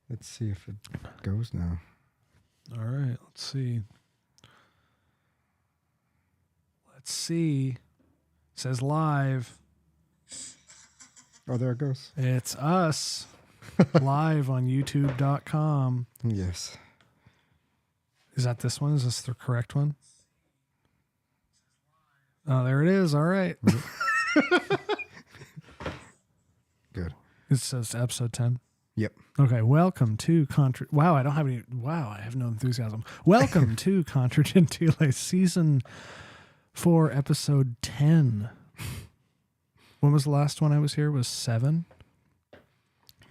Let's see if it goes now. All right, let's see. Let's see. It says live. Oh, there it goes. It's us live on youtube.com. Yes. Is that this one? Is this the correct one? Oh, there it is. All right. Good. It says episode 10. Yep. Okay. Welcome to Contra. Wow. I don't have any. Wow. I have no enthusiasm. Welcome to Contra Gentile season 4, episode 10. When was the last one I was here? Was 7?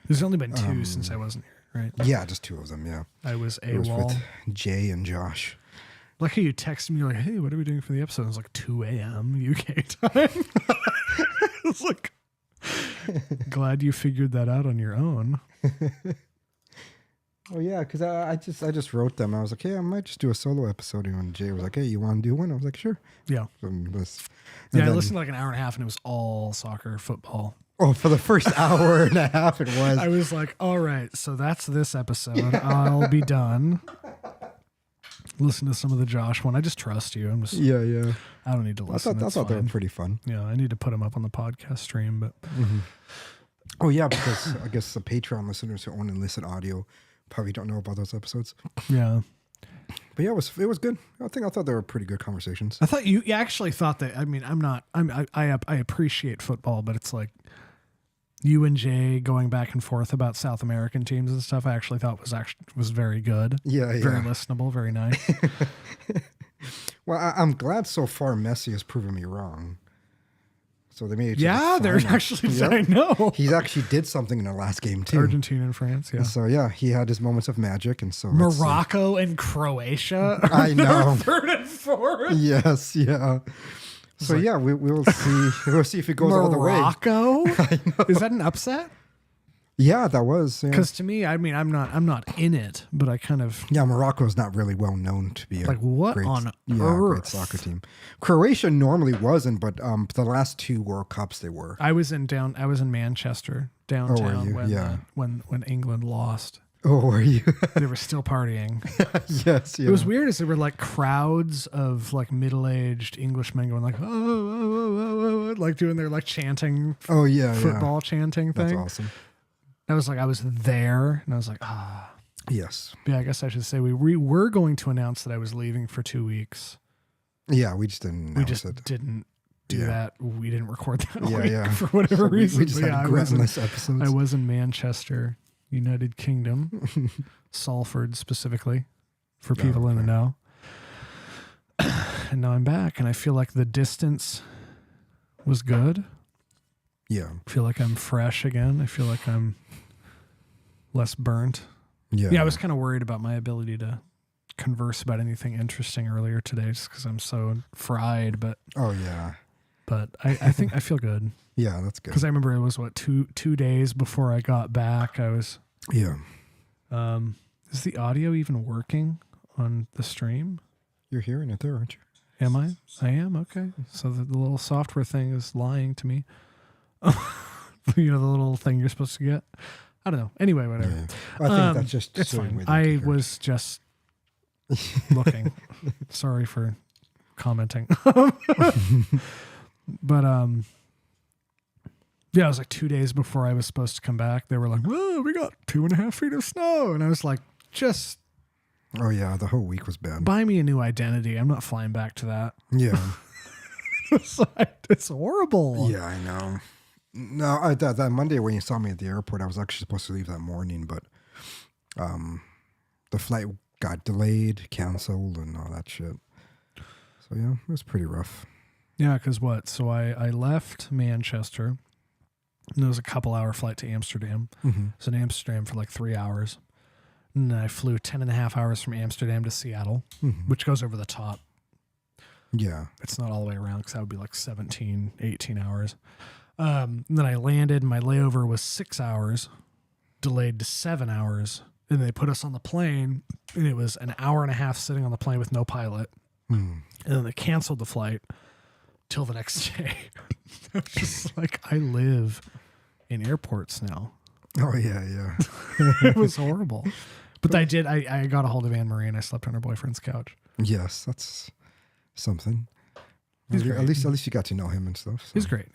There's only been 2 since I wasn't here, right? Yeah, just 2 of them, yeah. I was It was AWOL. with Jay and Josh. Like how you texted me, like, hey, what are we doing for the episode? It was like 2 a.m. UK time. I was like, glad you figured that out on your own. Oh yeah, because I just wrote them. I was like, hey, I might just do a solo episode. And Jay was like, hey, you want to do one? I was like, sure. Yeah. And I then, listened to like an hour and a half and it was all soccer, football. Oh, for the first hour and a half it was. I was like, all right, so that's this episode. I'll be done. Listen to some of the Josh one. I just trust you. Yeah. I don't need to listen. I thought they were pretty fun. Yeah, I need to put them up on the podcast stream, but Oh yeah, because I guess the Patreon listeners who only listen audio probably don't know about those episodes. yeah. But yeah, it was good. I thought they were pretty good conversations. I thought you actually thought that. I mean, I appreciate football, but it's like you and Jay going back and forth about South American teams and stuff. I actually thought was very good. Yeah. Very listenable, very nice. Well, I'm glad so far Messi has proven me wrong. So they made it. Yeah, they're actually. Yep. I know he actually did something in the last game too. Argentina and France. Yeah. And so yeah, he had his moments of magic, and so Morocco and Croatia. I know. Third and fourth. Yes. Yeah. So yeah, we will see. We'll see if it goes all the way. Morocco? Is that an upset? Yeah, that was. Because to me, I mean, I'm not in it, but I kind of. Yeah, Morocco is not really well known to be like what great, on great soccer team. Croatia normally wasn't, but the last 2 World Cups they were. I was in Manchester downtown when England lost. Oh, were you? They were still partying. Yes, yeah. It was weird as there were like crowds of like middle-aged Englishmen going like, oh, like doing their like chanting. Oh yeah, football chanting thing. That's awesome. I was there, and I was like, Yes. Yeah, I guess I should say we were going to announce that I was leaving for 2 weeks. Yeah, we just didn't. Didn't do that. We didn't record that week for whatever so reason. We just had regretless episodes. I was in Manchester, United Kingdom, Salford specifically, for people in the know. And now I'm back, and I feel like the distance was good. Yeah. I feel like I'm fresh again. I feel like I'm less burnt. Yeah. I was kind of worried about my ability to converse about anything interesting earlier today just because I'm so fried, but I think I feel good. Yeah, that's good. Because I remember it was two days before I got back. I was is the audio even working on the stream? You're hearing it there, aren't you? Am I? I am. Okay. So the little software thing is lying to me. You know, the little thing you're supposed to get. I don't know. Anyway, whatever. Yeah. I think that's just it's fine. I was just looking. Sorry for commenting. But yeah, it was like 2 days before I was supposed to come back. They were like, "Whoa, we got 2.5 feet of snow," and I was like, "Just." Oh yeah, the whole week was bad. Buy me a new identity. I'm not flying back to that. Yeah. It's horrible. Yeah, I know. No, that Monday when you saw me at the airport, I was actually supposed to leave that morning, but the flight got delayed, canceled, and all that shit. So yeah, it was pretty rough. Yeah, because what? So I left Manchester, and there was a couple-hour flight to Amsterdam. Mm-hmm. I was in Amsterdam for like 3 hours. And I flew 10.5 hours from Amsterdam to Seattle, which goes over the top. Yeah. It's not all the way around because that would be like 17, 18 hours. And then I landed. My layover was 6 hours, delayed to 7 hours. And they put us on the plane, and it was an hour and a half sitting on the plane with no pilot. And then they canceled the flight till the next day. I was just like, I live in airports now. Oh yeah, yeah. It was horrible. But I got a hold of Anne Marie and I slept on her boyfriend's couch. Yes, that's something. He's At great. least you got to know him and stuff. So. He's great.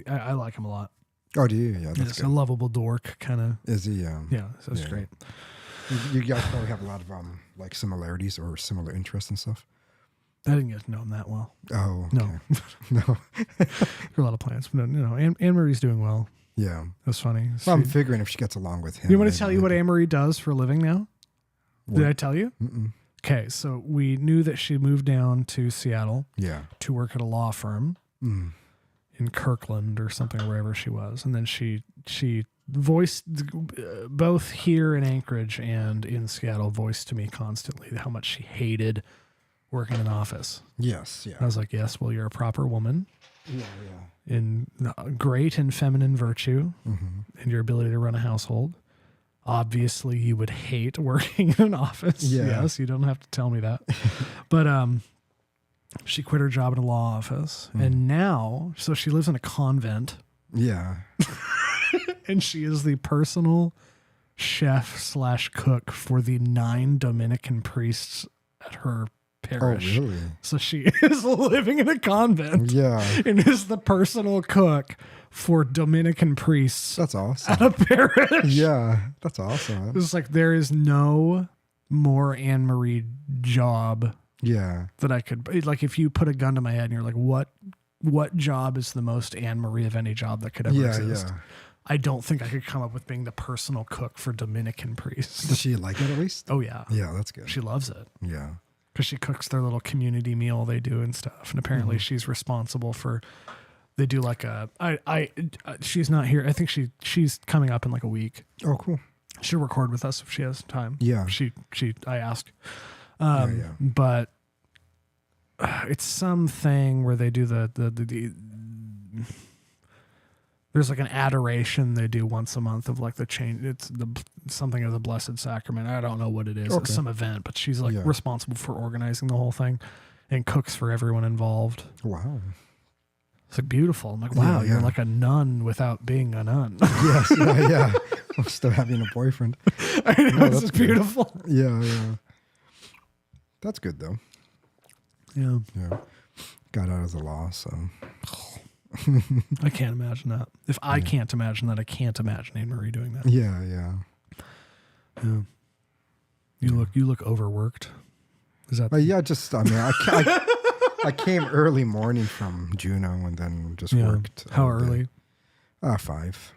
I like him a lot. Oh, do you? Yeah, that's He's good. a lovable dork, kind of. Is he? Yeah, so it's great. You guys probably have a lot of like similarities or similar interests and stuff. I didn't get to know him that well. Oh, No. okay. No. There are a lot of plans, but Anne Marie's doing well. Yeah. It was funny. Well, I'm figuring if she gets along with him. You want to tell you what Anne Marie does for a living now? What? Did I tell you? Mm-mm. Okay, so we knew that she moved down to Seattle Yeah. to work at a law firm in Kirkland or something, or wherever she was. And then she voiced, both here in Anchorage and in Seattle, voiced to me constantly how much she hated working in an office. Yes. Yeah. I was like, yes, well, you're a proper woman. Yeah. In great and feminine virtue and your ability to run a household. Obviously, you would hate working in an office. Yeah. Yes, you don't have to tell me that. But she quit her job in a law office. And now, so she lives in a convent. Yeah. And she is the personal chef/cook for the 9 Dominican priests at her parish. Oh, really? So she is living in a convent. Yeah. And is the personal cook for Dominican priests That's awesome. at a parish. Yeah. That's awesome. It's like there is no more Anne Marie job Yeah. that I could, like, if you put a gun to my head and you're like, what job is the most Anne Marie of any job that could ever exist? Yeah. I don't think I could come up with being the personal cook for Dominican priests. Does she like it at least? Oh yeah. Yeah, that's good. She loves it. Yeah. Because she cooks their little community meal they do and stuff. And apparently she's responsible for, they do like she's not here. I think she's coming up in like a week. Oh, cool. She'll record with us if she has time. Yeah. I asked. Yeah. But it's something where they do the there's like an adoration they do once a month of like the change. It's something of the Blessed Sacrament. I don't know what it is. Okay. It's some event, but she's like responsible for organizing the whole thing and cooks for everyone involved. Wow. It's like beautiful. I'm like, wow, Yeah, you're yeah. like a nun without being a nun. Yes. Yeah. I'm still having a boyfriend. I know, No, it's that's beautiful. Yeah. That's good though. Yeah. Yeah. Got out of the law, so. I can't imagine that. If I can't imagine that, I can't imagine Anne Marie doing that. Yeah. Yeah. You look overworked. Is that Yeah, just, I mean, I came early morning from Juneau and then just worked. How all day. early? 5.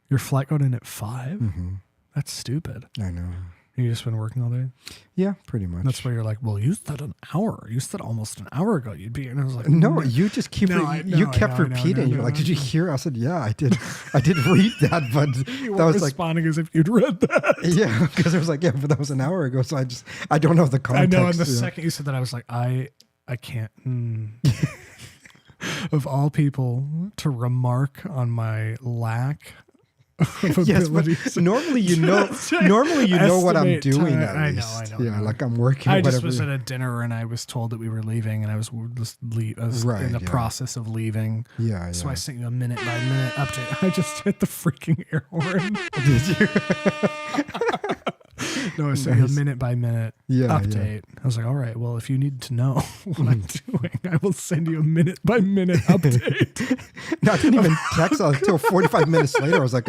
Your flight got in at 5? Mm-hmm. That's stupid. I know. You just been working all day? Yeah, pretty much. That's why you're like, well, you said an hour. You said almost an hour ago you'd be. And I was like, No, you just keep you kept repeating. You're like, did you hear? I said, yeah, I did. I did read that, but You that were was like, responding as if you'd read that. yeah, because it was like, yeah, but that was an hour ago. So I don't know the I context. know. And the yeah. second you said that, I was like, I can't. Of all people to remark on my lack of Yes, but abilities. normally you know what I'm Estimate doing time. at I least. know. Yeah, like I'm working. I whatever. just was at a dinner and I was told that we were leaving and I was just in the process of leaving. Yeah. So I sent you a minute by minute update. I just hit the freaking air horn. Did you? No, I sent you a minute by minute update. Yeah. I was like, all right, well, if you need to know what I'm doing, I will send you a minute by minute update. No, I didn't even text until 45 minutes later. I was like,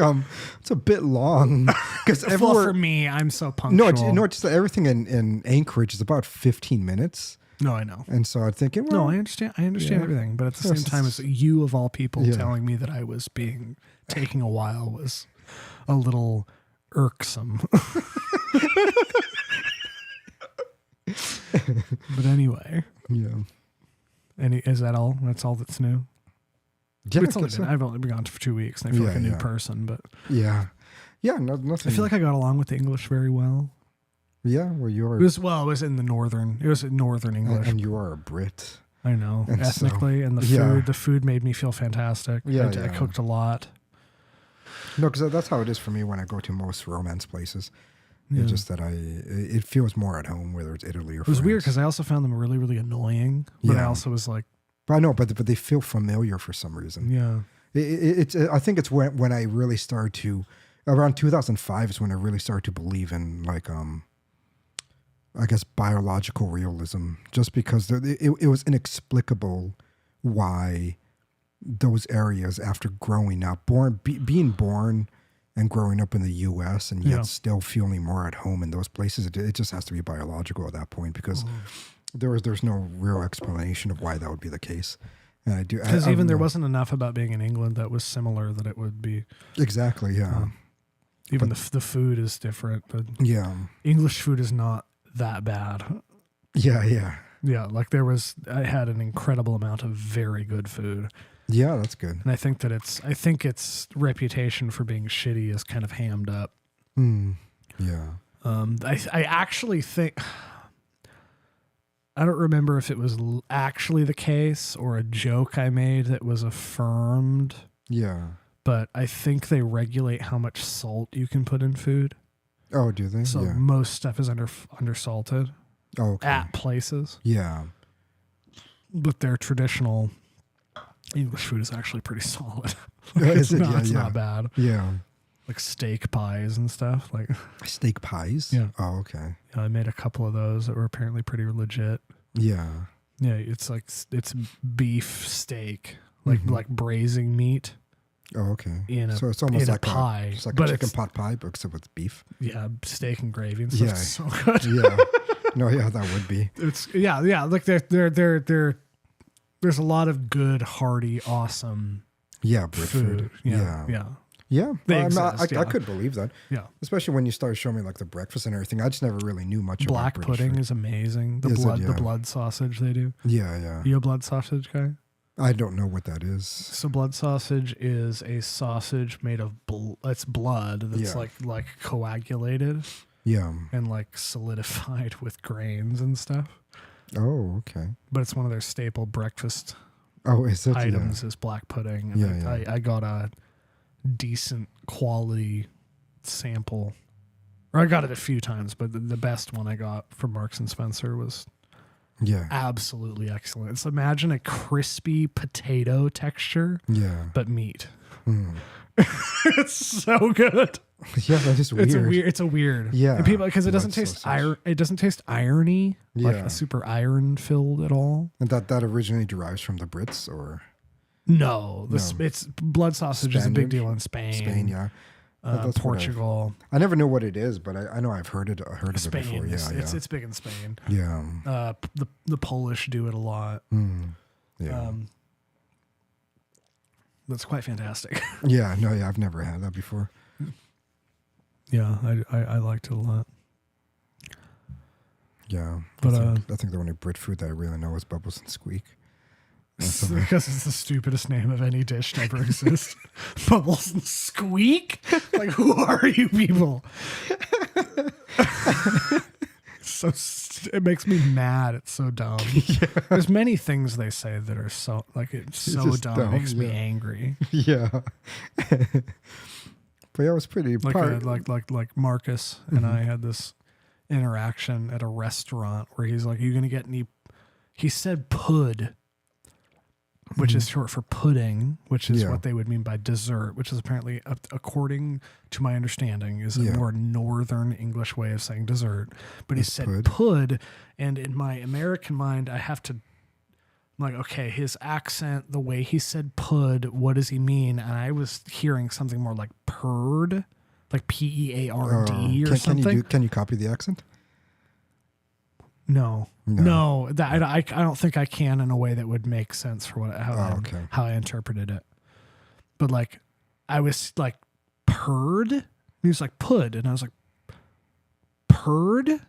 it's a bit long because Well, for me, I'm so punctual. No, it's just everything in Anchorage is about 15 minutes. No, I know. And so I'm thinking, well, No, I understand. I understand everything, but at the same time, as you of all people telling me that I was taking a while was a little irksome. But anyway, is that all? That's all that's new. Yeah, I've only been gone for 2 weeks, and I feel like a new person. But yeah, nothing. I feel like I got along with the English very well. Yeah, well, It was in northern English, and you are a Brit. I know, and ethnically, and the food made me feel fantastic. I cooked a lot. No, because that's how it is for me when I go to most romance places. Yeah. It's just that it feels more at home, whether it's Italy or It was France. weird because I also found them really, really annoying. But I also was like, but I know, but they feel familiar for some reason. yeah. I think it's when I really started to, around 2005 is when I really started to believe in like I guess biological realism, just because it was inexplicable why those areas, after growing up, being born and growing up in the U.S. and yet still feeling more at home in those places, it just has to be biological at that point, because there's no real explanation of why that would be the case. And I do, because even there wasn't enough about being in England that was similar that it would be exactly, yeah. Even the food is different, but Yeah, English food is not that bad. yeah. Like I had an incredible amount of very good food. Yeah, that's good. And I think its reputation for being shitty is kind of hammed up. Yeah. I actually think, I don't remember if it was actually the case or a joke I made that was affirmed. Yeah. But I think they regulate how much salt you can put in food. Oh, do they? So most stuff is undersalted at places. Yeah. But their traditional English food is actually pretty solid. Is it? It's not bad. Yeah. Like steak pies and stuff. Like steak pies? Yeah. Oh, okay. Yeah, I made a couple of those that were apparently pretty legit. Yeah. Yeah, it's beef steak, like braising meat. Oh, okay. So it's almost like a pie. It's like a chicken pot pie, but except with beef. Yeah, steak and gravy and stuff. Yeah. It's so good. Yeah. No, yeah, that would be. It's like there's a lot of good, hearty, awesome Brit food. Yeah. They I could believe that. Yeah. Especially when you started showing me like the breakfast and everything. I just never really knew much about Black British pudding food. is amazing. The blood sausage they do. Yeah. You a blood sausage guy? I don't know what that is. So blood sausage is a sausage made of it's blood that's like coagulated. Yeah. And like solidified with grains and stuff. Oh, okay. But it's one of their staple breakfast items is black pudding. And I got a decent quality sample. Or I got it a few times, but the best one I got from Marks and Spencer was absolutely excellent. So imagine a crispy potato texture, but meat. It's so good. Yeah, that is weird. It's a weird. Yeah, and people, because it doesn't taste iron. It doesn't taste irony, like a super iron filled at all. And that originally derives from the Brits, or no? It's blood sausage is a big deal in Spain. Spain, yeah. Portugal. I never know what it is, but I know I've heard of it before. Yeah, it's big in Spain. Yeah. The Polish do it a lot. Yeah. That's quite fantastic. I've never had that before. Yeah, I liked it a lot. Yeah, but I think the only Brit food that I really know is Bubbles and Squeak. Because it's the stupidest name of any dish to ever exist. Bubbles and Squeak? Like, who are you people? So it makes me mad. It's so dumb. There's many things they say that are so it's so dumb. It makes me angry. Yeah. But yeah, it was pretty like Marcus and I had this interaction at a restaurant where he's like, "Are you gonna get any?" He said "pud," which is short for pudding, which is what they would mean by dessert, which is apparently, according to my understanding, is a more northern English way of saying dessert. But he said pud, and in my American mind, I have to, I'm like, okay, his accent, the way he said pud, what does he mean? And I was hearing something more like purd, like P-E-A-R-D or something. Can you copy the accent? No. I don't think I can in a way that would make sense for how I interpreted it. But like, I was like, purd? And he was like, pud. And I was like, purd?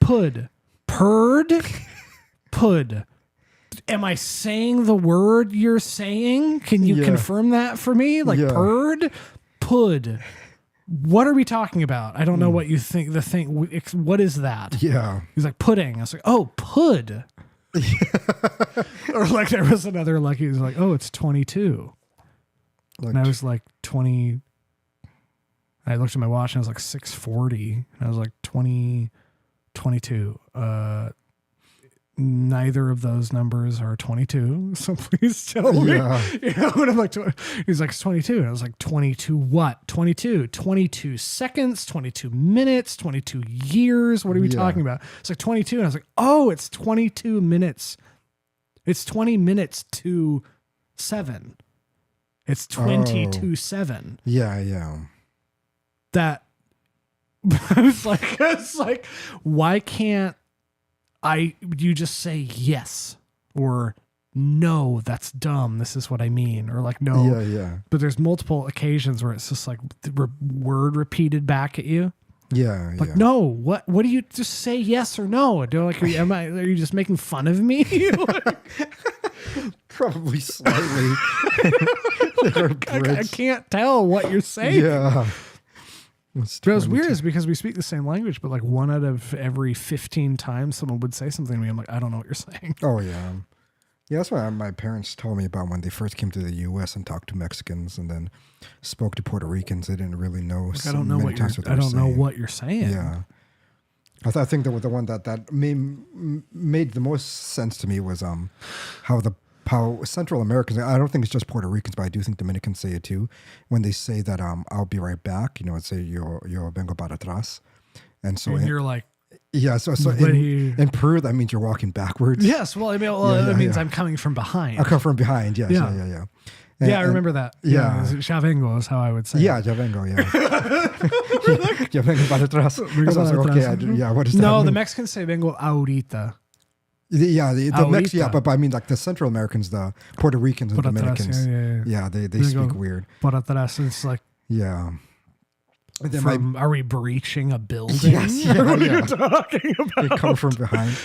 Pud. Purd? Pud. Am I saying the word you're saying? Can you confirm that for me? Like purd? Pud. What are we talking about? I don't know what you think. What is that? Yeah. He's like, pudding. I was like, oh, pud. Or like there was another, like, he was like, oh, it's 22. And I was like 20. I looked at my watch and I was like 6:40. And I was like 22. neither of those numbers are 22. So please tell me. Yeah. You know, and I'm like, he's like, it's 22. And I was like, 22 what? 22 seconds, 22 minutes, 22 years. What are we talking about? It's like 22. And I was like, oh, it's 22 minutes. It's 20 minutes to 7. It's 22/7. Yeah. That it's like, why can't you just say yes or no, that's dumb, this is what I mean, or like no. Yeah. But there's multiple occasions where it's just like the word repeated back at you. Yeah. Like, no, what do you just say yes or no? Do like, are you just making fun of me? Probably slightly. I can't tell what you're saying. Yeah. But it was weird is because we speak the same language, but like 1 out of every 15 times someone would say something to me, I'm like, I don't know what you're saying. Oh, yeah. Yeah, that's what my parents told me about when they first came to the U.S. and talked to Mexicans and then spoke to Puerto Ricans. They didn't really know. Like, I don't know what you're saying. Yeah. I think the one that made the most sense to me was how Central Americans, I don't think it's just Puerto Ricans, but I do think Dominicans say it too, when they say that I'll be right back, it's say yo vengo para atrás. And so you're like, yeah, so in Peru that means you're walking backwards. Yes, well, I mean, it means I'm coming from behind. I come from behind, yes, yeah. Yeah, I remember that. Yeah. Ya vengo is how I would say Yeah, it. ya vengo, yeah. Ya vengo para atrás. So I was like, okay, what is that? No, the Mexicans say vengo ahorita. The Mex, but I mean like the Central Americans, the Puerto Ricans and Dominicans. Yeah. They speak weird. Para atrás, it's like, yeah. And then are we breaching a building? Yes, what are you talking about? They come from behind.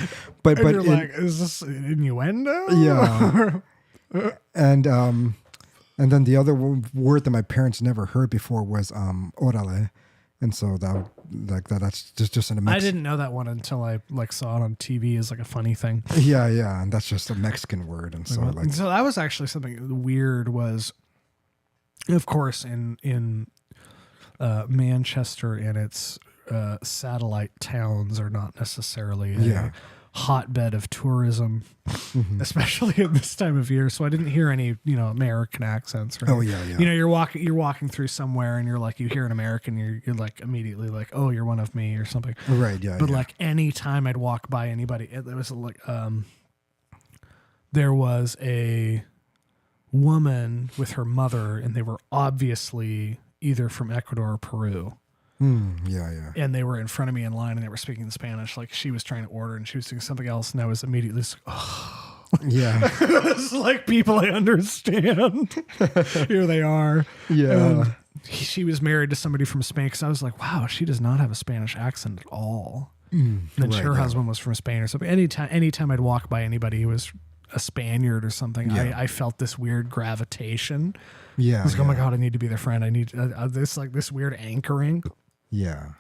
But you're like, is this innuendo? Yeah. And then the other word that my parents never heard before was orale. And so that's just in a Mexican. I didn't know that one until I like saw it on TV as like a funny thing. Yeah, and that's just a Mexican word. And so so that was actually something weird was, of course, in Manchester and its satellite towns are not necessarily a hotbed of tourism, especially at this time of year. So I didn't hear any, American accents. Or you're walking through somewhere and you're like, you hear an American, you're like immediately like, oh, you're one of me or something. Right. Yeah. But like any time I'd walk by anybody, there was like, there was a woman with her mother and they were obviously either from Ecuador or Peru. Yeah. And they were in front of me in line and they were speaking Spanish. Like she was trying to order and she was doing something else. And I was immediately just, oh. Yeah. It's like people I understand. Here they are. Yeah. And she was married to somebody from Spain. Cause I was like, wow, she does not have a Spanish accent at all. And then her husband was from Spain or something. Anytime I'd walk by anybody who was a Spaniard or something, I felt this weird gravitation. Yeah. I was like, oh my God, I need to be their friend. I need this weird anchoring. Yeah.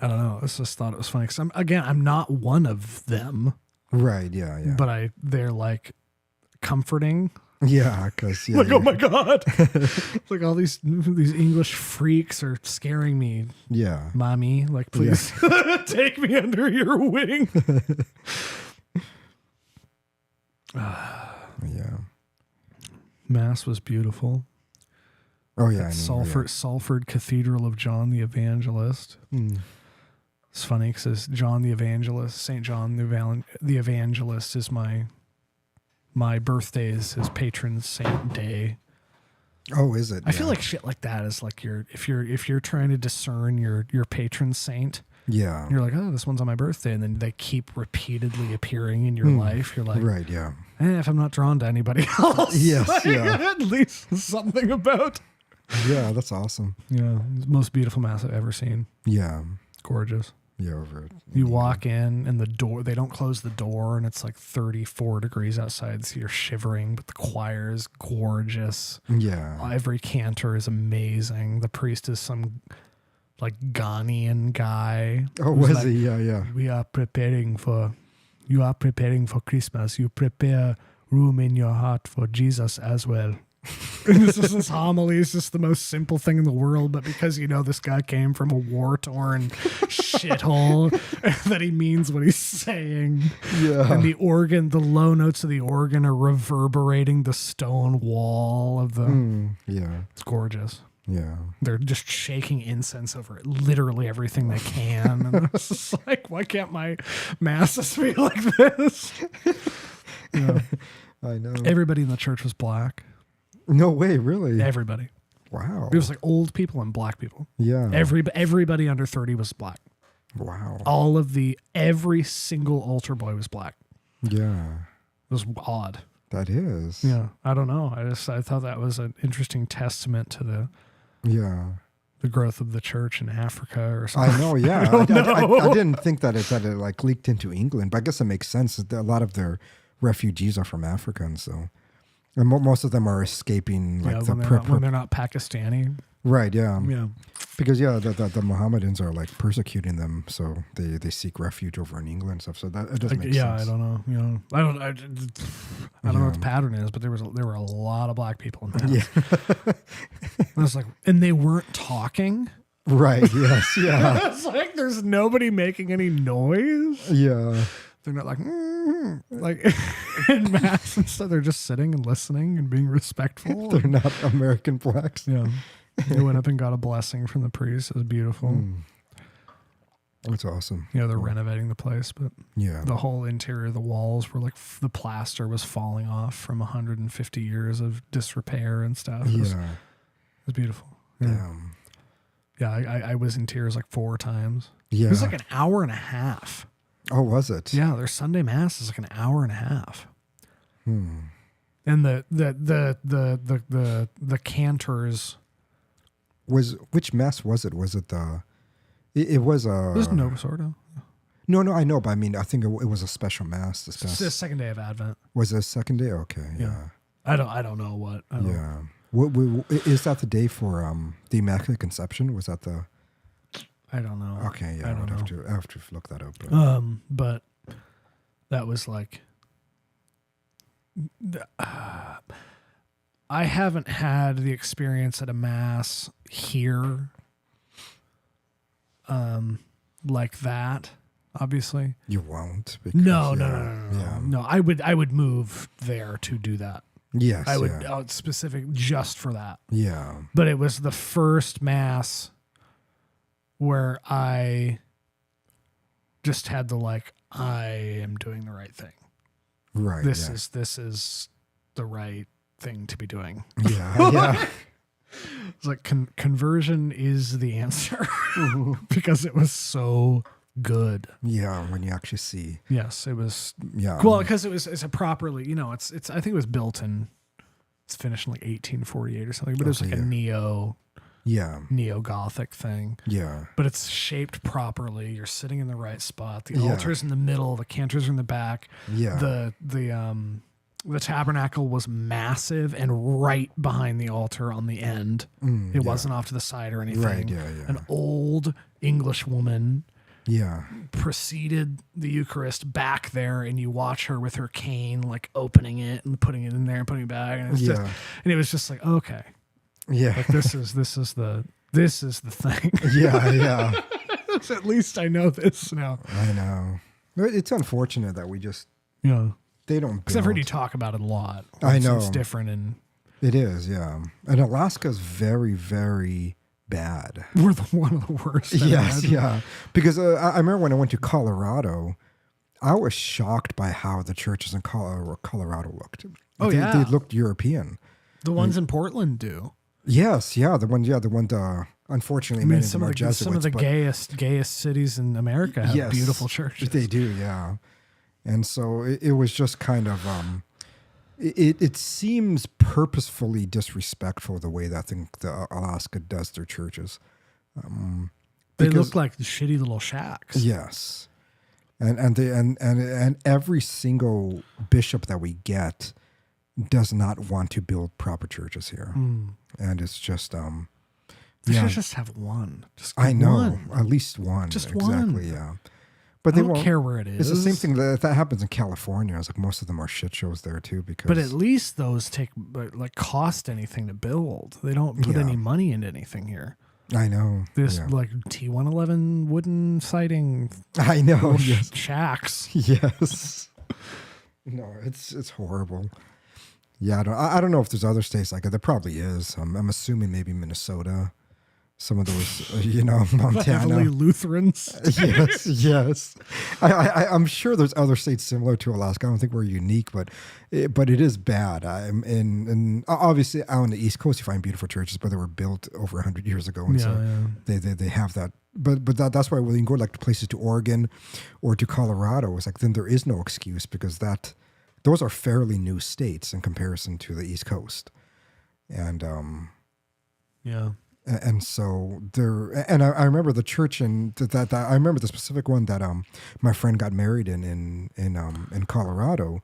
I don't know. I just thought it was funny. Cause I'm not one of them. Right. Yeah. But they're like comforting. Yeah. Cause like, oh my God. Like all these English freaks are scaring me. Yeah. Mommy, like, please take me under your wing. Yeah. Mass was beautiful. Oh yeah, Salford Cathedral of John the Evangelist. It's funny because John the Evangelist, Saint John the Evangelist is my birthday is his patron saint day. Oh, is it? I feel like shit like that is like if you're trying to discern your patron saint. Yeah. You're like, oh, this one's on my birthday, and then they keep repeatedly appearing in your life. You're like, right, yeah. If I'm not drawn to anybody else, yes, at least something about. Yeah, that's awesome. Yeah, most beautiful mass I've ever seen. Yeah, gorgeous. Yeah, over it. You walk in, and the door, they don't close the door, and it's like 34 degrees outside, so you're shivering, but the choir is gorgeous. Yeah. Every cantor is amazing. The priest is some like Ghanaian guy. Oh, was he? Yeah. You are preparing for Christmas. You prepare room in your heart for Jesus as well. And this homily is just the most simple thing in the world, but because this guy came from a war-torn shithole, that he means what he's saying. Yeah. And the low notes of the organ are reverberating the stone wall of the. Yeah. It's gorgeous. Yeah. They're just shaking incense over literally everything they can. And it's just like, why can't my masses be like this? Yeah. I know. Everybody in the church was black. No way, really? Everybody. Wow. It was like old people and black people. Yeah. Everybody under 30 was black. Wow. Every single altar boy was black. Yeah. It was odd. That is. Yeah. I don't know. I thought that was an interesting testament to the growth of the church in Africa or something. I know, yeah. I didn't think that it like leaked into England, but I guess it makes sense. A lot of their refugees are from Africa, and so and most of them are escaping like when they're not Pakistani. Right, yeah. Yeah. Because the Mohammedans are like persecuting them, so they seek refuge over in England and stuff. So that it does make sense. Yeah, I don't know. I don't know what the pattern is, but there were a lot of black people in that. Yeah. I was like, and they weren't talking. Right. Yes. Yeah. It's like there's nobody making any noise. Yeah. They're not like like in mass and stuff. They're just sitting and listening and being respectful. They're not American blacks. Yeah. They went up and got a blessing from the priest. It was beautiful. That's awesome. They're renovating the place, but the whole interior of the walls were like the plaster was falling off from 150 years of disrepair and stuff. It was beautiful. Yeah. Yeah, I was in tears like 4 times. Yeah. It was like an hour and a half. Oh, was it? Yeah, their Sunday mass is like an hour and a half. And the cantors which mass was it? Was it the? It was a. It was Novus Ordo. No, I know, but I mean, I think it was a special mass. It's the second day of Advent. Was it a second day? Okay, yeah. I don't know what. What is that the day for the Immaculate Conception? Was that the? I don't know. Okay, yeah, I have to look that up. But that was like, I haven't had the experience at a mass here, like that. Obviously, you won't. Because, no. No, I would move there to do that. Yes, I would specific just for that. Yeah, but it was the first mass where I just had to I am doing the right thing. Right. This is the right thing to be doing. Yeah. Yeah. It's like conversion is the answer because it was so good. Yeah. When you actually see. Yes, it was. Yeah. Well, because it's a properly, it's, I think it was built it's finished in like 1848 or something, but it was like a neo-Gothic thing. Yeah. But it's shaped properly. You're sitting in the right spot. The altar's in the middle. The cantors are in the back. Yeah. The tabernacle was massive and right behind the altar on the end. It wasn't off to the side or anything. Right, yeah. An old English woman preceded the Eucharist back there, and you watch her with her cane, like opening it and putting it in there and putting it back. And, and it was just like, okay. Yeah. Like this is the thing. Yeah. At least I know this now. I know. It's unfortunate that we just they don't build. Because I've heard you talk about it a lot. I know. It's different and it is, yeah. And Alaska's very, very bad. We're one of the worst. Yes, yeah. Because I remember when I went to Colorado, I was shocked by how the churches in Colorado looked. They looked European. The ones in Portland do. Yes, yeah. The one, unfortunately, many of them are Jesuits. Some of the gayest cities in America have beautiful churches. They do, yeah. And so it was just kind of, it seems purposefully disrespectful the way that I think the Alaska does their churches. They look like shitty little shacks. Yes, and every single bishop that we get does not want to build proper churches here, and it's just they should just have one. I know, at least one. Just exactly, one. yeah. But I don't care where it is. It's the same thing that happens in California. It's like most of them are shit shows there too. Because But at least those cost anything to build. They don't put any money into anything here. I know. This like T111 wooden siding. I know. Yes. Shacks. Yes. No, it's horrible. Yeah, I don't know if there's other states like it. There probably is. I'm assuming maybe Minnesota. Some of those, Montana. Heavily Lutherans. yes. I'm sure there's other states similar to Alaska. I don't think we're unique, but it is bad. And obviously out on the East Coast, you find beautiful churches, but they were built over 100 years ago, and they have that. But that's why when you go like to places to Oregon or to Colorado, it's like then there is no excuse because those are fairly new states in comparison to the East Coast, and And so there, and I remember the church and that I remember the specific one that my friend got married in Colorado.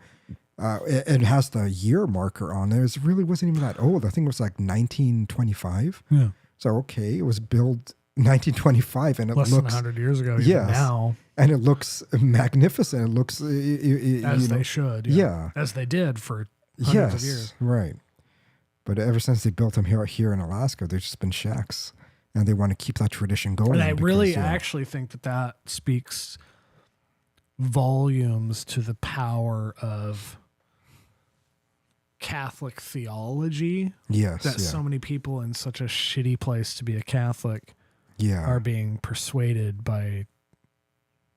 It has the year marker on there. It really wasn't even that old. I think it was like 1925. Yeah. So okay, it was built 1925, and it less looks than 100 years ago. Yes. Now, and it looks magnificent. It looks as they should. Yeah. As they did for hundreds of years. Right. But ever since they built them here in Alaska, there's just been shacks, and they want to keep that tradition going. And I actually think that speaks volumes to the power of Catholic theology. Yes, that so many people in such a shitty place to be a Catholic are being persuaded by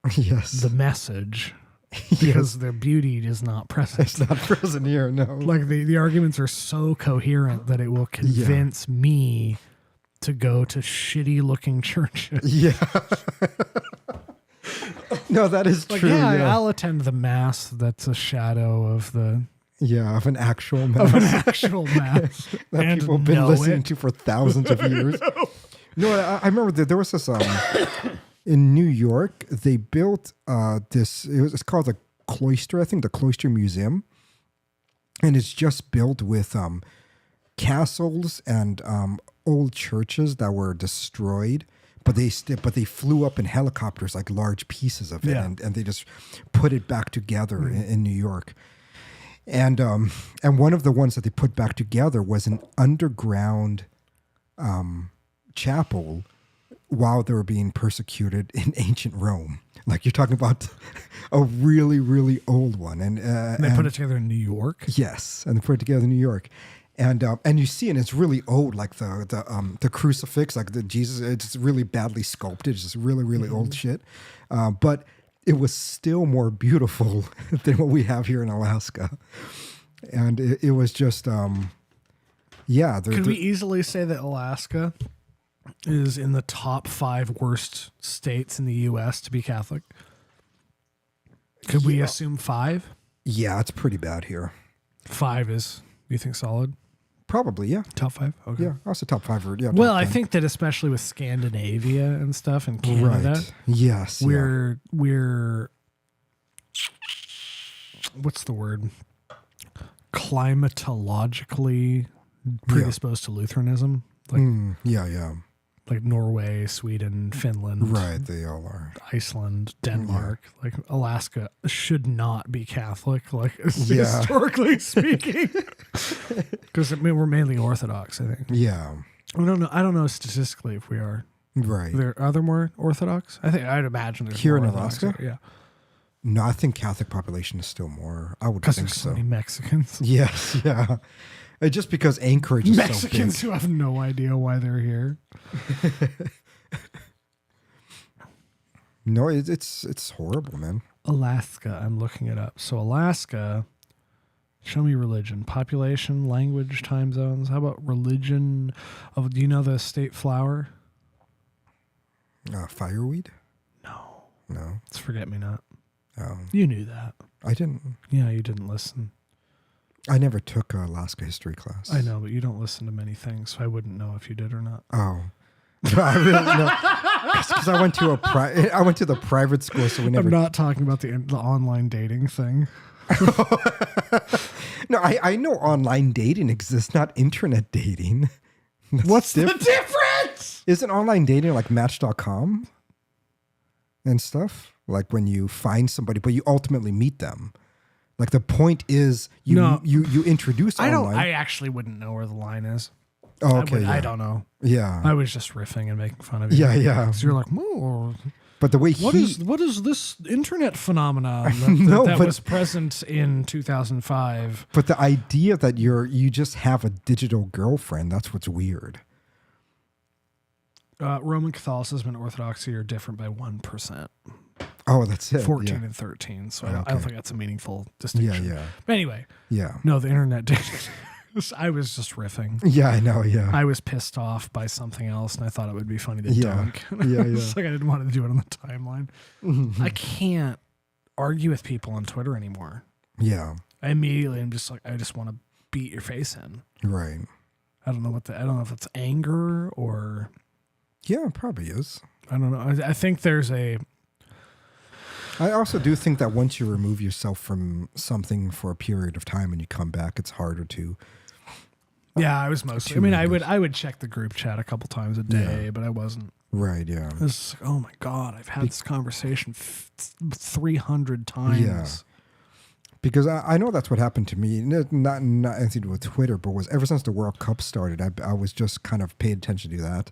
the message. Because their beauty is not present. It's not present here, no. Like the arguments are so coherent that it will convince me to go to shitty looking churches. Yeah. No, that is true. I'll attend the mass that's a shadow of of an actual mass. Of an actual mass. That people have been listening to for thousands of years. No, I remember that there was this in New York, they built it's called the Cloister, I think the Cloister Museum. And it's just built with castles and old churches that were destroyed, but they flew up in helicopters, like large pieces of it, and they just put it back together in New York. And one of the ones that they put back together was an underground chapel while they were being persecuted in ancient Rome. Like you're talking about a really, really old one. And they put it together in New York? Yes. And they put it together in New York. And you see, and it's really old, like the crucifix, like the Jesus, it's really badly sculpted. It's just really, really old shit. But it was still more beautiful than what we have here in Alaska. And it was just, Could we easily say that Alaska is in the top 5 worst states in the U.S. to be Catholic? Could we assume 5? Yeah, it's pretty bad here. 5 is, you think, solid? Probably, yeah. Top 5? Okay. Yeah, also top 5. Yeah. Well, I think that especially with Scandinavia and stuff in Canada. Right. Yes. We're what's the word? Climatologically predisposed to Lutheranism. Like Norway, Sweden, Finland. Right, they all are. Iceland, Denmark. Yeah. Like Alaska should not be Catholic, historically speaking. Because we're mainly Orthodox, I think. Yeah. I don't know statistically if we are. Right. Are there more Orthodox? I'd imagine there's here more in Alaska? Yeah. No, I think Catholic population is still more. I would think so. Because there's so many Mexicans. Yes, yeah. Just because Anchorage is Mexicans so big. Who have no idea why they're here. No, it's horrible, man. Alaska, I'm looking it up. So Alaska, show me religion, population, language, time zones. How about religion? Do you know the state flower? Fireweed? No. It's forget-me-not. Oh. You knew that. I didn't. Yeah, you didn't listen. I never took Alaska history class. I know, but you don't listen to many things, so I wouldn't know if you did or not. Oh. I really know. Because I went to the private school, so we never. I'm not talking about the online dating thing. No, I know online dating exists, not internet dating. What's the difference? Isn't online dating like Match.com and stuff? like when you find somebody, but you ultimately meet them. Like the point is you introduce online. I actually wouldn't know where the line is. Oh, okay. I don't know. Yeah. I was just riffing and making fun of you. Yeah. So you're like, "Whoa, But the way what is this internet phenomenon that was present in 2005? But the idea that you just have a digital girlfriend, that's what's weird. Roman Catholicism and Orthodoxy are different by 1%. Oh, that's it. 14 and 13. So I don't think that's a meaningful distinction. Yeah. But anyway. Yeah. No, the internet did. I was just riffing. Yeah, I know. Yeah. I was pissed off by something else, and I thought it would be funny to dunk. Yeah. It's like I didn't want to do it on the timeline. I can't argue with people on Twitter anymore. Yeah. I immediately am just like, I just want to beat your face in. Right. I don't know if it's anger or. Yeah, it probably is. I don't know. I think there's a. I also do think that once you remove yourself from something for a period of time and you come back, it's harder to. Yeah, I was mostly. I mean, I would check the group chat a couple times a day, but I wasn't. Right. Yeah. I was like, oh my God, I've had this conversation 300 times. Yeah. Because I know that's what happened to me. Not anything to do with Twitter, but was ever since the World Cup started, I was just kind of paid attention to that.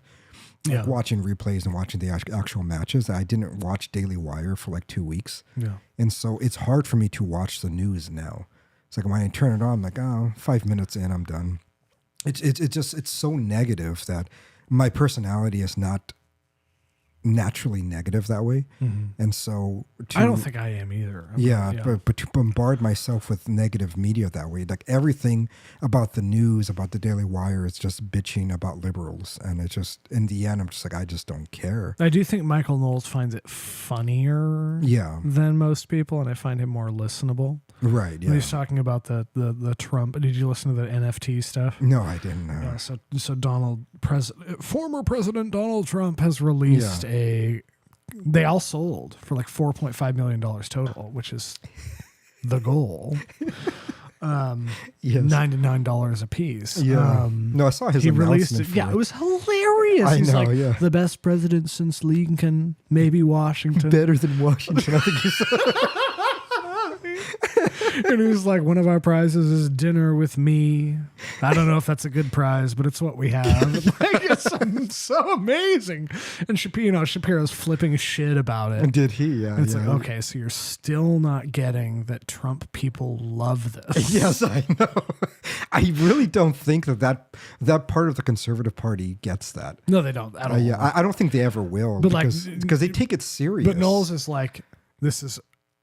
Like watching replays and watching the actual matches. I didn't watch Daily Wire for like 2 weeks. Yeah. And so it's hard for me to watch the news now. It's like when I turn it on, I'm like, 5 minutes in, I'm done. It's so negative that my personality is not naturally negative that way. And so I don't think I am either. But to bombard myself with negative media that way, like everything about the news, about the Daily Wire is just bitching about liberals. And it's just, in the end, I'm just like, I just don't care. I do think Michael Knowles finds it funnier than most people, and I find him more listenable. Right, yeah. When he's talking about the Trump, did you listen to the NFT stuff? No, I didn't know. Yeah, so former President Donald Trump has released they all sold for like $4.5 million total, which is the goal. $99 a piece. Yeah. No, I saw his he announcement released it. for Yeah, it was hilarious. He's like, the best president since Lincoln, maybe Washington. Better than Washington, I think he said. And he was like, one of our prizes is dinner with me. I don't know if that's a good prize, but it's what we have. Like, it's so amazing. And Shapiro's flipping shit about it. Did he? Yeah. And it's like, okay, so you're still not getting that Trump people love this. Yes, I know. I really don't think that part of the Conservative Party gets that. No, they don't at all. Yeah, I don't think they ever will. But because they take it serious. But Knowles is like, this is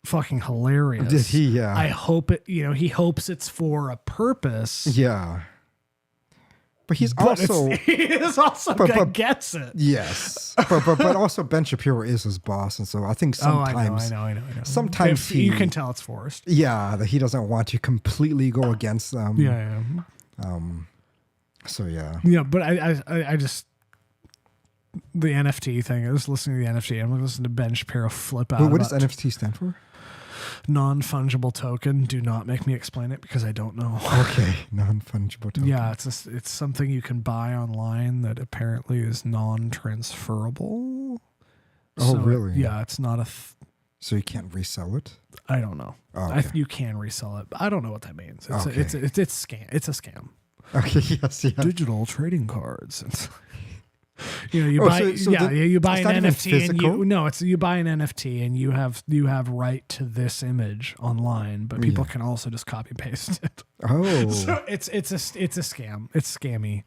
fucking hilarious. Did he? Yeah. I hope it, he hopes it's for a purpose. Yeah. But he also gets it. Yes. but also Ben Shapiro is his boss. And so I think sometimes. I know. Sometimes you can tell it's forced. Yeah. That he doesn't want to completely go against them. Yeah. So yeah. Yeah. But I just, the NFT thing, I was listening to the NFT. I'm listening to Ben Shapiro flip out. Wait, what does NFT stand for? Non-fungible token. Do not make me explain it because I don't know. Okay, non-fungible token. Yeah, it's something you can buy online that apparently is non-transferable. Oh, really? Yeah, it's not a. So you can't resell it? I don't know. Oh, okay. You can resell it, but I don't know what that means. It's okay. It's scam. It's a scam. Okay. Yes. Yeah. Digital trading cards. You buy an NFT and you buy an NFT and you have right to this image online, but people can also just copy paste it. Oh, so it's a scam. It's scammy.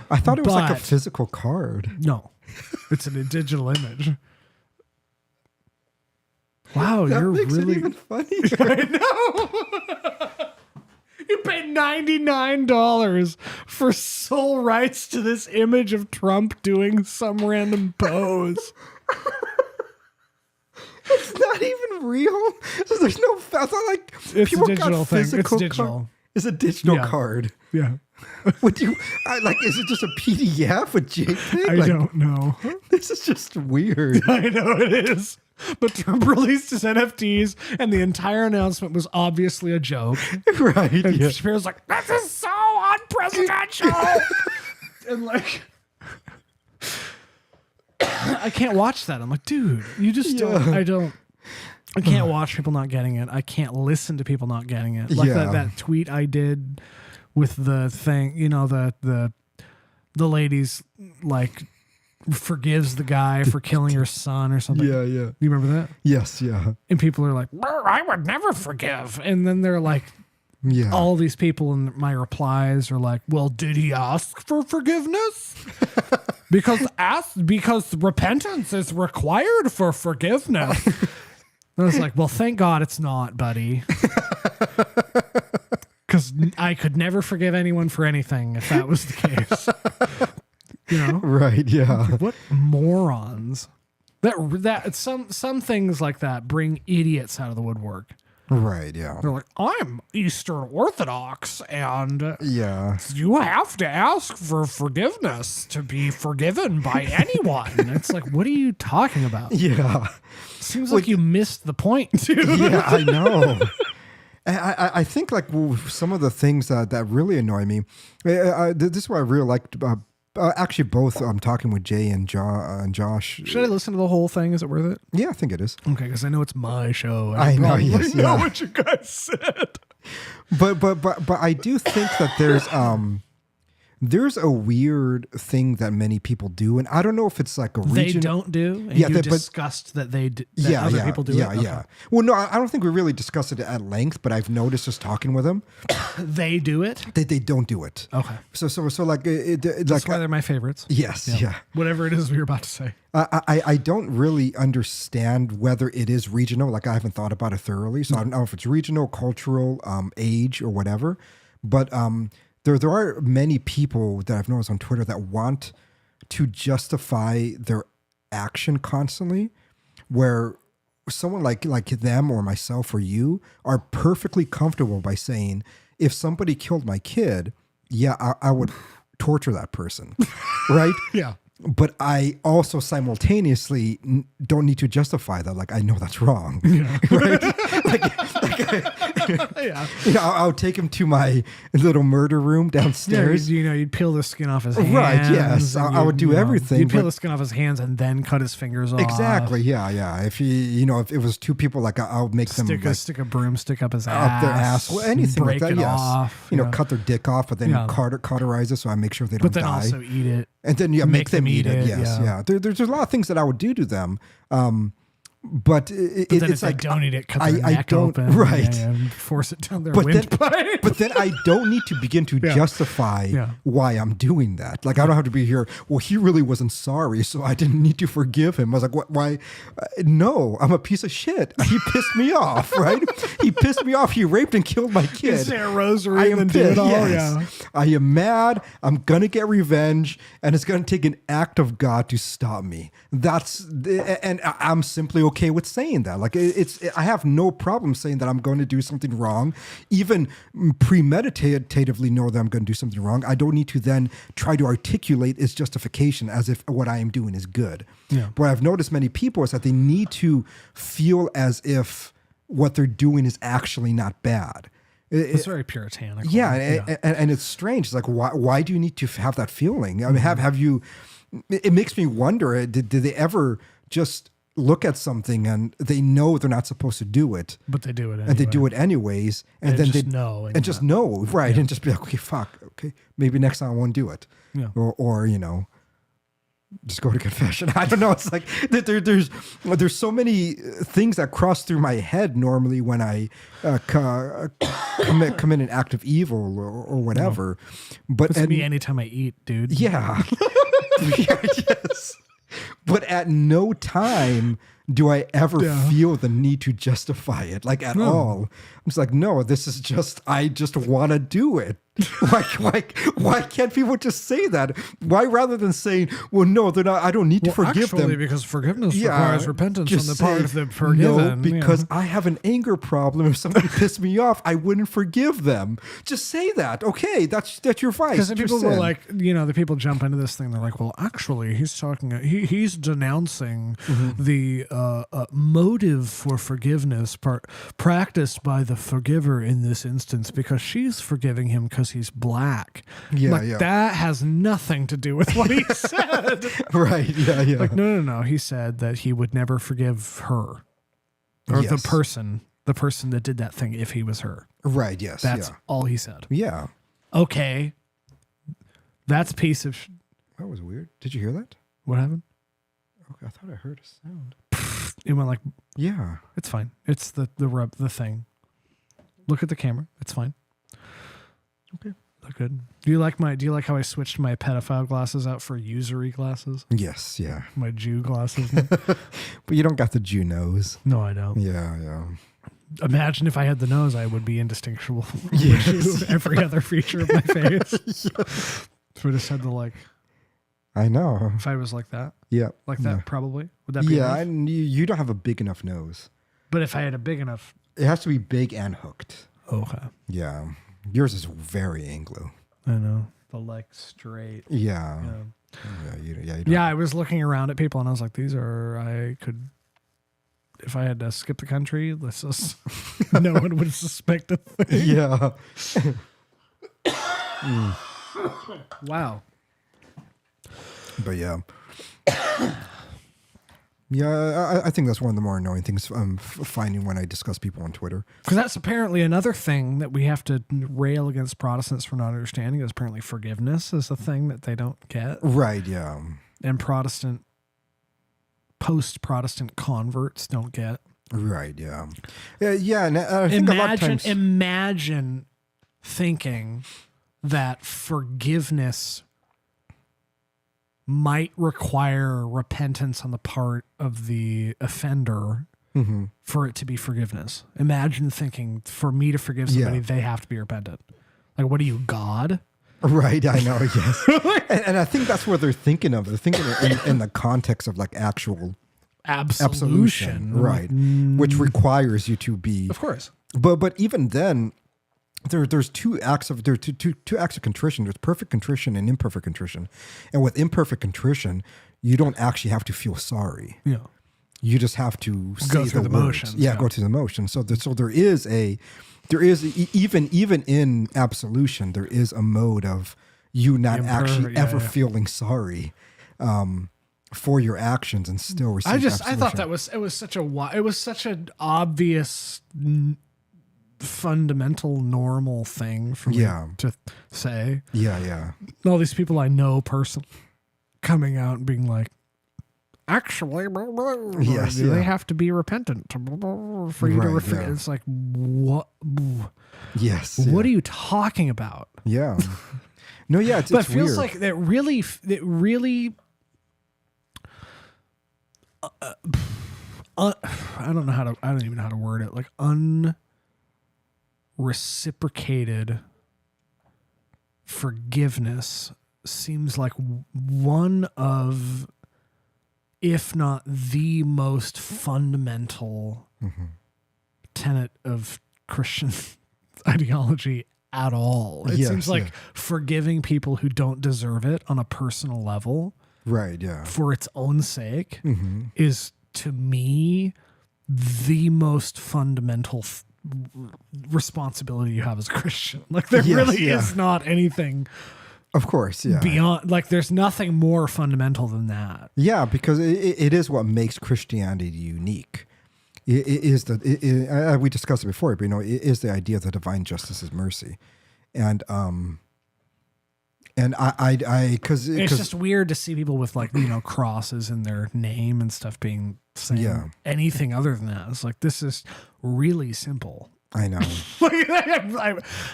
I thought it was like a physical card. No, it's a digital image. Wow, that you're makes really it even funny. I know. You paid $99 for sole rights to this image of Trump doing some random pose. It's not even real. So there's no. I thought like it's people a digital got thing. physical. It's digital. It's a digital card. Yeah. Would you like? Is it just a PDF with JPEG? I don't know. This is just weird. I know it is. But Trump released his NFTs, and the entire announcement was obviously a joke. Right. And Shapiro's like, "This is so unpresidential," and like, I can't watch that. I'm like, dude, you just don't. I don't. I can't watch people not getting it. I can't listen to people not getting it. Like that tweet I did with the thing, the ladies like forgives the guy for killing her son or something. Yeah. You remember that? Yes, yeah. And people are like, I would never forgive. And then they're like, yeah. All these people in my replies are like, well, did he ask for forgiveness? because repentance is required for forgiveness. And I was like, well, thank God it's not, buddy. Because I could never forgive anyone for anything if that was the case. Right, yeah. What morons. That some things like that bring idiots out of the woodwork. Right, yeah. They're like, I'm Eastern Orthodox, and you have to ask for forgiveness to be forgiven by anyone. It's like, what are you talking about? Yeah. Seems like you missed the point, too. Yeah, I know. I think like some of the things that really annoy me, this is what I really liked actually both I'm talking with Jay and Josh. Should I listen to the whole thing? Is it worth it? Yeah, I think it is. Okay, because I know it's my show. I know, yes, know what you guys said. But I do think that there's a weird thing that many people do, and I don't know if it's like a region. They don't do. And you discussed that other people do. Yeah, yeah. Well, no, I don't think we really discussed it at length, but I've noticed just talking with them, they do it. They don't do it. Okay. So like that's why they're my favorites. Yes. Yeah. Whatever it is we were about to say. I don't really understand whether it is regional. Like I haven't thought about it thoroughly, so I don't know if it's regional, cultural, age, or whatever. But There are many people that I've noticed on Twitter that want to justify their action constantly, where someone like them or myself or you are perfectly comfortable by saying, if somebody killed my kid, I would torture that person, right? Yeah. But I also simultaneously don't need to justify that. Like, I know that's wrong. Yeah. Right? I'll take him to my little murder room downstairs. Yeah, you'd peel the skin off his hands. Right, yes. I would do everything. You'd peel the skin off his hands and then cut his fingers off. Exactly, yeah. If if it was two people, like I'll make them stick a broomstick up his ass. Up their ass. Well, anything like that, yes. Off, cut their dick off, but then cauterize it so I make sure they don't die. But then also eat it. And then make them eat it. Yes, yeah. There's a lot of things that I would do to them. But it's like, don't eat it, cut their neck open, right? And force it down their windpipe. But then I don't need to begin to justify why I'm doing that. Like I don't have to be here. Well, he really wasn't sorry, so I didn't need to forgive him. I was like, what? Why? No, I'm a piece of shit. He pissed me off, right? He pissed me off. He raped and killed my kid. You say a rosary and do it all. Yes. I am mad. I'm gonna get revenge, and it's gonna take an act of God to stop me. And I'm simply okay with saying that. Like I have no problem saying that I'm going to do something wrong, even premeditatively know that I'm going to do something wrong. I don't need to then try to articulate its justification as if what I am doing is good. Yeah. But I've noticed many people is that they need to feel as if what they're doing is actually not bad. It's very puritanical. Yeah. And it's strange. It's like, why do you need to have that feeling? I mean, have you, it makes me wonder, did they ever just look at something and they know they're not supposed to do it, but they do it anyway. And they do it anyways, and then they know and just know, right? And just be like, okay, maybe next time I won't do it, or just go to confession. I don't know. It's like there's so many things that cross through my head normally when I commit an act of evil or whatever. But it's me anytime I eat, dude. Yeah. Yes. But at no time do I ever feel the need to justify it, like at all. I'm just like, no, this is I just want to do it. Why can't people just say that? Why rather than saying, well, no, they're not, I don't need to forgive them. Because forgiveness requires repentance on the part of the forgiven. No, because I have an anger problem. If somebody pissed me off, I wouldn't forgive them. Just say that. Okay, that's your vice. Because people were like, the people jump into this thing. They're like, well, actually, he's talking, he's denouncing the motive for forgiveness practiced by the forgiver in this instance, because she's forgiving him because he's black. That has nothing to do with what he said. Right. Yeah. Like, no. He said that he would never forgive her. or Yes. the person that did that thing, if he was her. Right. Yes. That's all he said. Yeah. Okay. That's a piece of... That was weird. Did you hear that? What happened? Okay, I thought I heard a sound. It went like... Yeah. It's fine. It's the thing. Look at the camera. It's fine. Okay. Look good. Do you like how I switched my pedophile glasses out for usury glasses? Yes. Yeah. My Jew glasses? But you don't got the Jew nose. No, I don't. Yeah. Yeah. Imagine if I had the nose, I would be indistinguishable from Yes. every other feature of my face. If I just had the like... I know. If I was like that? Yeah. Like that, probably? Would that be Yeah, enough? and you don't have a big enough nose. But if I had a big enough... It has to be big and hooked. Okay. Yeah. Yours is very Anglo. I know. The like straight. Yeah. Yeah. You don't. Yeah, I was looking around at people and I was like, I could... If I had to skip the country, this is... no one would suspect a thing. Yeah. Wow. But yeah. Yeah, I think that's one of the more annoying things I'm finding when I discuss people on Twitter. Because that's apparently another thing that we have to rail against Protestants for not understanding is apparently forgiveness is a thing that they don't get. Right, yeah. And post-Protestant converts don't get. Right, yeah. Yeah, and I think a lot of times... Imagine thinking that forgiveness might require repentance on the part of the offender for it to be forgiveness. Imagine thinking, for me to forgive somebody, they have to be repentant. Like, what are you, God? Right, I know, yes. and I think that's what they're thinking of. They're thinking in the context of like actual absolution, right? Which requires you to be... Of course. But even then... There's two acts of contrition. There's perfect contrition and imperfect contrition. And with imperfect contrition, you don't actually have to feel sorry. Yeah. You just have to Go say through the words. motions. Yeah, go through the motion. So there is even in absolution, there is a mode of you not actually ever feeling sorry for your actions and still receive absolution. I thought it was such an obvious fundamental normal thing for me to say. Yeah. All these people I know personally coming out and being like, actually, they have to be repentant for you to forget. It's like, what? Yes. What are you talking about? Yeah. No, yeah, it's but it feels weird. like that really I don't even know how to word it. Like unreciprocated forgiveness seems like one of, if not the most fundamental tenet of Christian ideology at all. It seems like forgiving people who don't deserve it on a personal level, right? Yeah, for its own sake, is to me the most fundamental responsibility you have as a Christian. Like there really is not anything. Of course, yeah. Beyond, like, there's nothing more fundamental than that. Yeah, because it is what makes Christianity unique. It is we discussed it before, but it is the idea that divine justice is mercy, and because it's just weird to see people with crosses in their name and stuff being saying anything other than that. It's like, this is really simple. I know.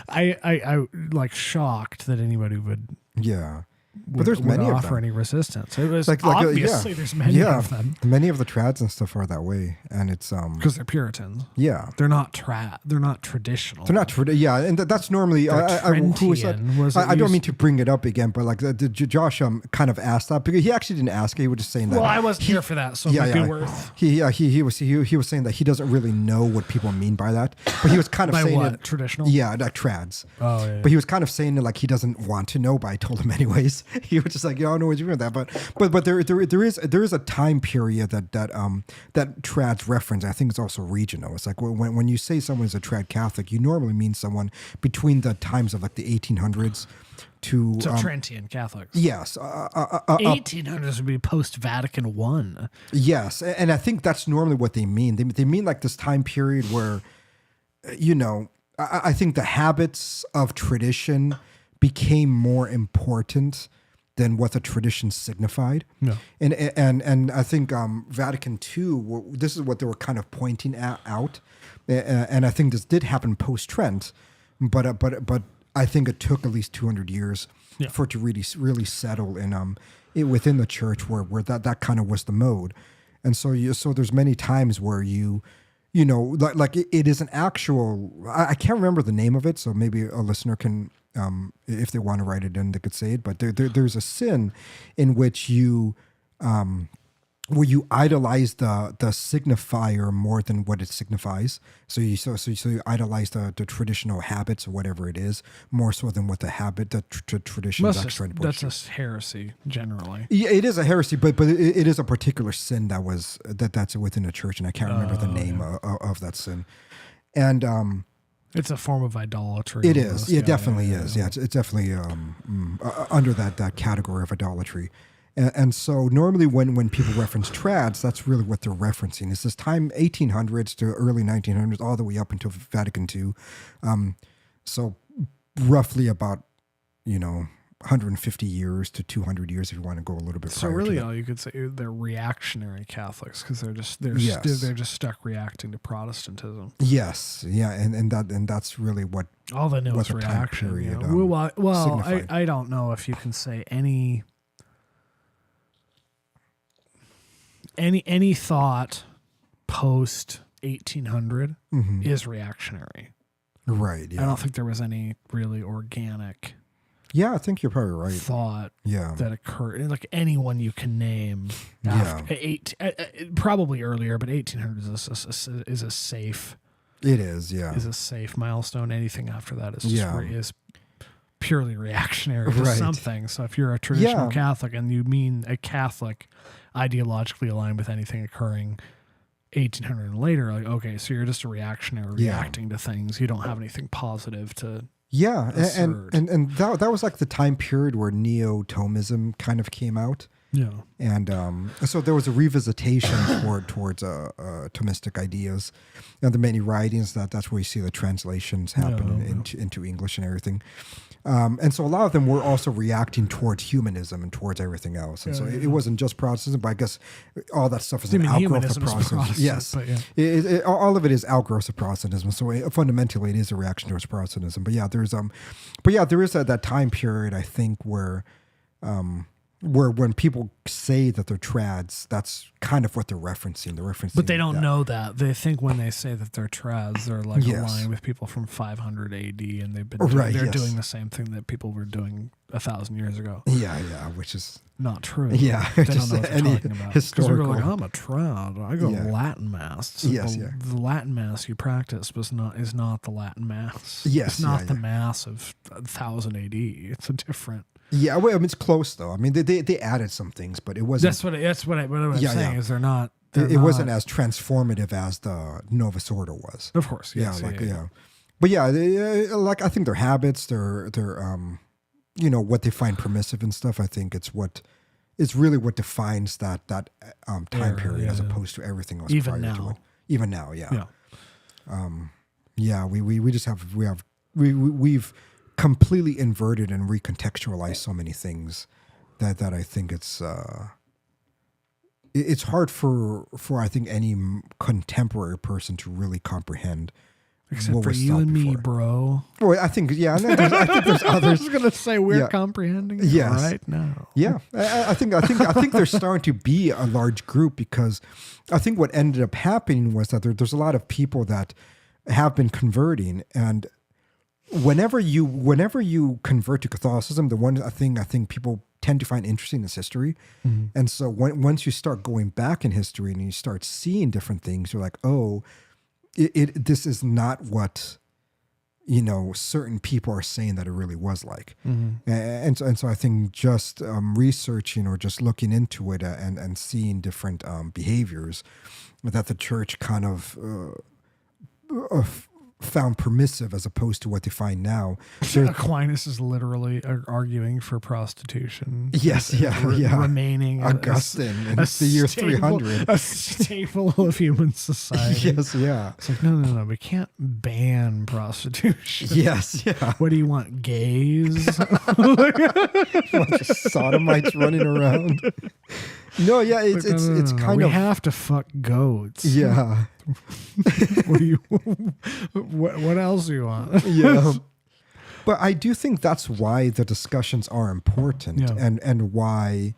I like shocked that anybody would. Yeah. But there's many of them. Offer any resistance. It was obviously there's many of them. Many of the trads and stuff are that way, and it's because they're Puritans. Yeah, they're not They're not traditional. They're not yeah, and that's normally who was that? I don't mean to bring it up again, but like Josh kind of asked that because he actually didn't ask it. He was just saying that. Well, I wasn't here for that, so it might be worth. He was saying that he doesn't really know what people mean by that, but he was kind of by saying what? It Traditional. Yeah, like trads. Oh yeah. But he was kind of saying it like he doesn't want to know, but I told him anyways. he was just like, yeah, I don't know what you're doing with that, but there is a time period that trads reference. I think it's also regional. It's like when you say someone's a trad Catholic, you normally mean someone between the times of like the 1800s to So Trentian Catholics. yes, 1800s would be post Vatican I. yes, and I think that's normally what they mean. They mean like this time period where, you know, I think the habits of tradition became more important than what the tradition signified. No. And I think Vatican II, this is what they were kind of pointing out. And I think this did happen post-Trent, but I think it took at least 200 years for it to really settle in within the church where that kind of was the mode. And so there's many times where you know, like it is an actual, I can't remember the name of it, so maybe a listener can, if they want to write it in, they could say it. But there's a sin in which you, where you idolize the signifier more than what it signifies. So you idolize the traditional habits or whatever it is more so than what the tradition is actually trying to push. That's a heresy generally. Yeah, it is a heresy, but it is a particular sin that's within the church, and I can't remember the name of that sin. And it's a form of idolatry. it is. It definitely is. Yeah, it's definitely under that category of idolatry. And so normally when people reference trads, that's really what they're referencing. It's this time 1800s to early 1900s, all the way up until Vatican II. So roughly about, 150 years to 200 years if you want to go a little bit So prior really to that. all you could say they're reactionary Catholics because they're Yes. just stuck reacting to Protestantism. Yes, yeah, and that's really what All they know what is the time reaction. period, Well, signified. I don't know if you can say any thought post 1800 is reactionary. right. Yeah, I don't think there was any really organic yeah, I think you're probably right. thought Yeah, that occurred. Like anyone you can name, Yeah. probably earlier, but 1800 is a safe it is. Yeah, is a safe milestone. Anything after that is just Yeah. is purely reactionary to Right. something. So if you're a traditional Yeah. Catholic and you mean a Catholic ideologically aligned with anything occurring 1800 and later, like, okay, so you're just a reactionary Yeah. reacting to things. You don't have anything positive to. yeah, Absurd. and that was like the time period where Neo-Thomism kind of came out. Yeah. And so there was a revisitation towards Thomistic ideas, and the many writings that's where you see the translations happen into English and everything. And so a lot of them were also reacting towards humanism and towards everything else. And it wasn't just Protestantism, but I guess all that stuff is an outgrowth of humanism is Protestantism. Protestant, Yes, but yeah. all of it is outgrowth of Protestantism. So fundamentally, it is a reaction towards Protestantism. But yeah, there is that time period, I think, where when people say that they're trads, that's kind of what they're referencing. They're referencing, But they don't that. know that. They think when they say that they're trads, they're like Yes. aligned with people from 500 AD, and they've been Right, they're yes. doing the same thing that people were doing 1,000 years ago. Yeah, which is Not true. Yeah, They don't just know what they're any talking about. 'Cause historical- they're like, I'm a trad. I go Yeah. to Latin mass. So Yes, the, yeah. the Latin mass you practice is not the Latin mass. Yes, it's not yeah, the yeah. mass of 1,000 AD. It's a different. yeah. Well, I mean, it's close though. I mean, they added some things, but it wasn't. That's what I'm Yeah, saying yeah. is they're not. It wasn't as transformative as the Novus Ordo was. Of course, yes, Yeah. But yeah, like I think their habits, their what they find permissive and stuff. I think it's really what defines that time Era, period as yeah. opposed to everything else. Even prior to now. it. Even now, yeah. Yeah. We just have we've completely inverted and recontextualized so many things that I think it's hard for I think any contemporary person to really comprehend. Except what for was you thought and me, before. bro. Well, I think I think there's I others. was gonna say we're Yeah. comprehending it Yes. right now. Yeah, I think there's starting to be a large group because I think what ended up happening was that there's a lot of people that have been converting, and whenever you convert to Catholicism, the one thing I think people tend to find interesting is history, and so once you start going back in history and you start seeing different things, you're like, oh, this is not what certain people are saying that it really was like. And so I think just researching or just looking into it and seeing different behaviors that the church kind of found permissive as opposed to what they find now. Aquinas is literally arguing for prostitution. Yes, remaining Augustine in the year 300. A staple of human society. Yes, yeah. It's like, no, we can't ban prostitution. Yes, yeah. What do you want, gays? A bunch of sodomites running around. No, yeah, it's kind we of. We have to fuck goats. Yeah. What else do you want? Yeah. But I do think that's why the discussions are important, and why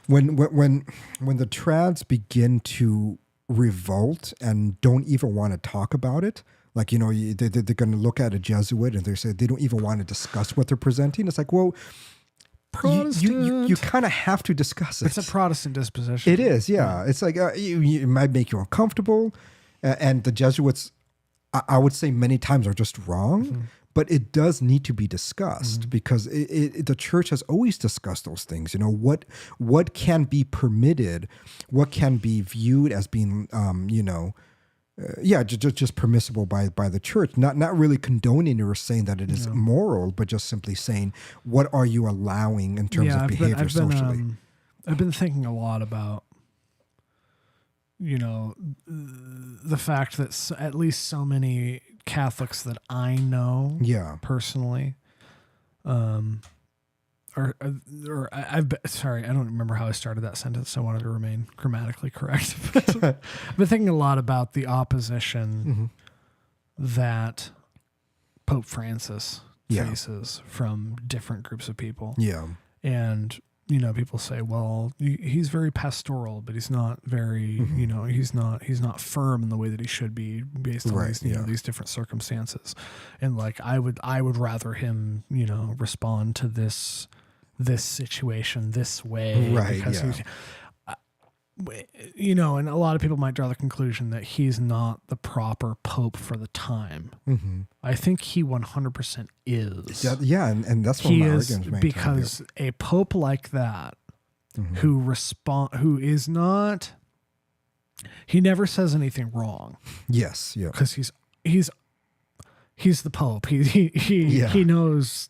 when the trads begin to revolt and don't even want to talk about it, like, they're going to look at a Jesuit and they say they don't even want to discuss what they're presenting. It's like, well, you kind of have to discuss it. It's a Protestant disposition. It is, yeah. It's like it might make you uncomfortable, and the Jesuits, I would say, many times are just wrong. But it does need to be discussed because the church has always discussed those things. What can be permitted, what can be viewed as being, just permissible by the church. Not really condoning or saying that it is moral, but just simply saying, what are you allowing in terms of behavior socially? I've been thinking a lot about, the fact that at least so many Catholics that I know personally, I don't remember how I started that sentence, so I wanted to remain grammatically correct. I've been thinking a lot about the opposition that Pope Francis faces from different groups of people. Yeah. And people say, well, he's very pastoral, but he's not very, he's not firm in the way that he should be based on these different circumstances. And like, I would rather him, respond to this situation this way. Right. Because and a lot of people might draw the conclusion that he's not the proper pope for the time. I think he 100% is. Yeah, and that's what my argument is. Because a pope like that, who is not, he never says anything wrong. Yes, yeah. Because he's the pope. He knows.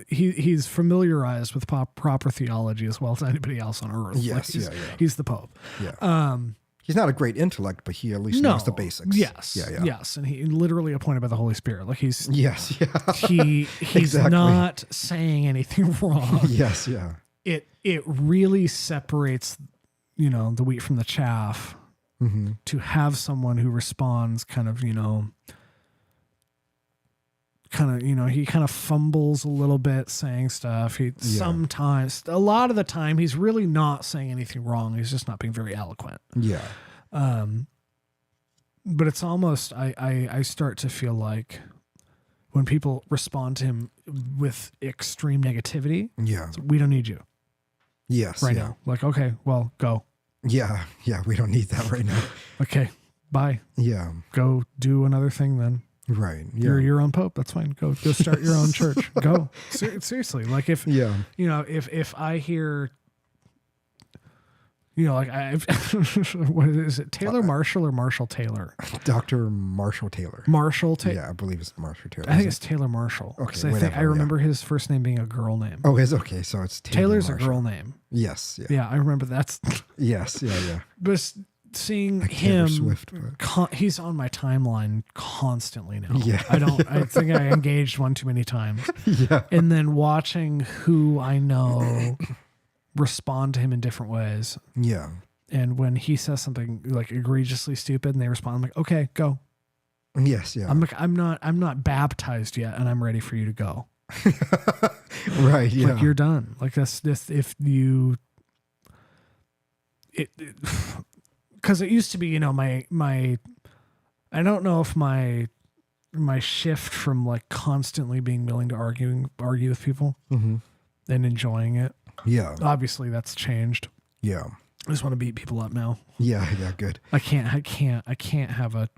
He's familiarized with proper theology as well as anybody else on earth. Yes, he's the Pope. Yeah. He's not a great intellect, but he at least knows the basics. Yes. Yes. And he literally appointed by the Holy Spirit. Like he's he's exactly. not saying anything wrong. Yes, yeah. It really separates, the wheat from the chaff to have someone who responds kind of, he kind of fumbles a little bit saying stuff. Sometimes, a lot of the time, he's really not saying anything wrong. He's just not being very eloquent. Yeah. But it's almost, I start to feel like when people respond to him with extreme negativity, we don't need you. Yes. Right now. Like, okay, well, go. Yeah. Yeah. We don't need that right now. Okay. Bye. Yeah. Go do another thing then. Right. Yeah. You're your own pope. That's fine. Go start your own church. Go. Seriously. Like if I hear, like what is it? Taylor Marshall or Marshall Taylor? Dr. Marshall Taylor. Marshall Taylor. Yeah, I believe it's Marshall Taylor. I think it's Taylor Marshall. Okay. I remember his first name being a girl name. Oh, it's okay. So it's Taylor's Marshall. a girl name. Yes. Yeah. Yeah, I remember that's. Yes. Yeah. But seeing him, Swift, he's on my timeline constantly now. Yeah. I think I engaged one too many times. Yeah. And then watching who I know respond to him in different ways. Yeah. And when he says something like egregiously stupid and they respond, I'm like, okay, go. Yes. Yeah. I'm like, I'm not baptized yet and I'm ready for you to go. Right. Yeah. Like you're done. Like that's this, if you, because it used to be, my I don't know if my shift from like constantly being willing to argue with people and enjoying it. Yeah. Obviously that's changed. Yeah. I just want to beat people up now. Yeah. Yeah. Good. I can't have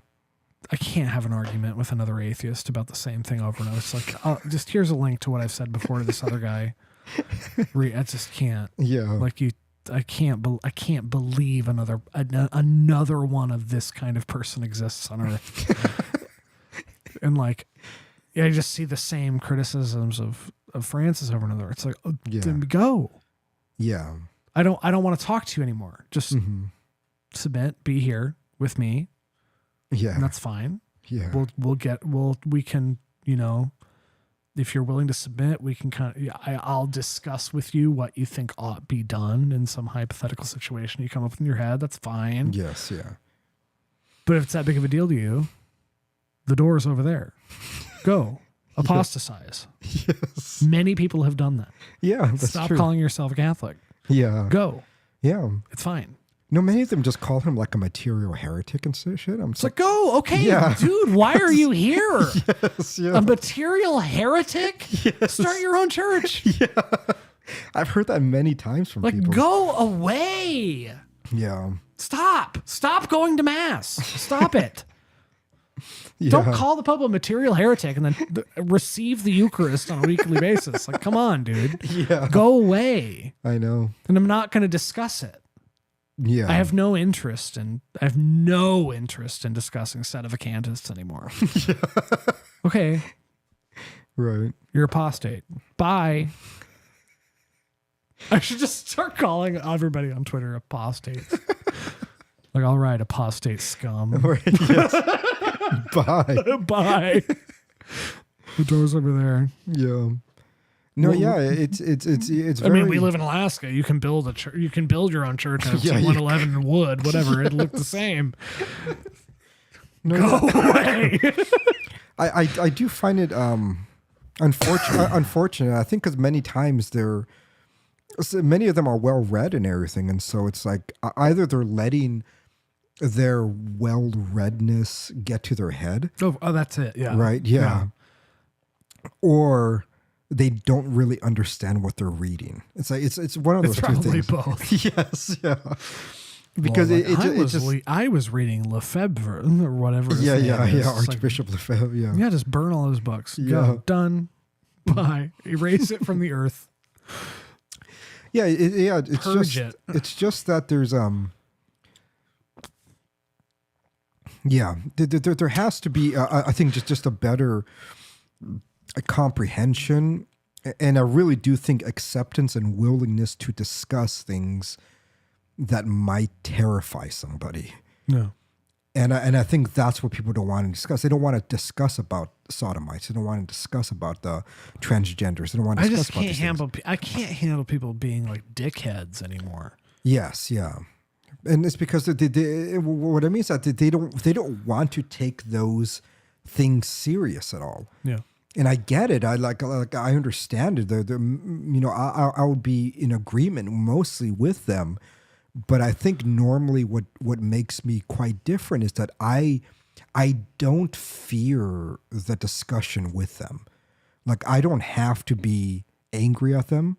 I can't have an argument with another atheist about the same thing over and over. It's like, just here's a link to what I've said before to this other guy. I just can't. Yeah. Like I can't believe another one of this kind of person exists on Earth. And like, I just see the same criticisms of Francis over and over. It's like, then go. Yeah. I don't want to talk to you anymore. Just submit, be here with me. Yeah. And that's fine. Yeah. We can, if you're willing to submit, we can I'll discuss with you what you think ought be done in some hypothetical situation you come up with in your head. That's fine. Yes. Yeah. But if it's that big of a deal to you, the door is over there. Go. Apostatize. Yes. Many people have done that. Yeah. That's Stop true. calling yourself a Catholic. Yeah. Go. Yeah. It's fine. No, many of them just call him like a material heretic and shit. I'm It's like, go. Okay, Yeah. dude, why are you here? Yes, yeah. A material heretic? Yes. Start your own church. Yeah. I've heard that many times from Like, people. go away. Yeah. Stop going to mass. Stop it. Yeah. Don't call the Pope a material heretic and then receive the Eucharist on a weekly basis. Like, come on, dude. Yeah. Go away. I know. And I'm not going to discuss it. Yeah. I have no interest in discussing Sedevacantists anymore. Okay. Right. You're apostate. Bye. I should just start calling everybody on Twitter apostates. Like, all right, apostate scum. Right. Yes. Bye. Bye. The door's over there. Yeah. No, yeah, it's very. I mean, we live in Alaska. You can build a church. You can build your own church out of C-111 in wood, whatever. It'll look the same. No, Go away. I do find it unfortunate. I think because many times many of them are well read and everything, and so it's like either they're letting their well readness get to their head. Oh, that's it. Yeah. Right. Yeah. Or they don't really understand what they're reading. It's like it's one of those two probably things. both. Yes. Yeah. Because I was reading Lefebvre or whatever. his name is. Archbishop Lefebvre. Yeah. Yeah, just burn all those books. Yeah. Go. Done. Bye. Erase it from the earth. Yeah. It's Purge just it. It's just that there's there has to be I think just a better comprehension, and I really do think acceptance and willingness to discuss things that might terrify somebody. No. And I think that's what people don't want to discuss. They don't want to discuss about sodomites. They don't want to discuss about the transgenders. They don't want to discuss about these things. I can't handle people being like dickheads anymore. Yes, yeah. And it's because what I mean is that they don't want to take those things serious at all. Yeah. And I get it. I understand it. I would be in agreement mostly with them. But I think normally what makes me quite different is that I don't fear the discussion with them. Like, I don't have to be angry at them.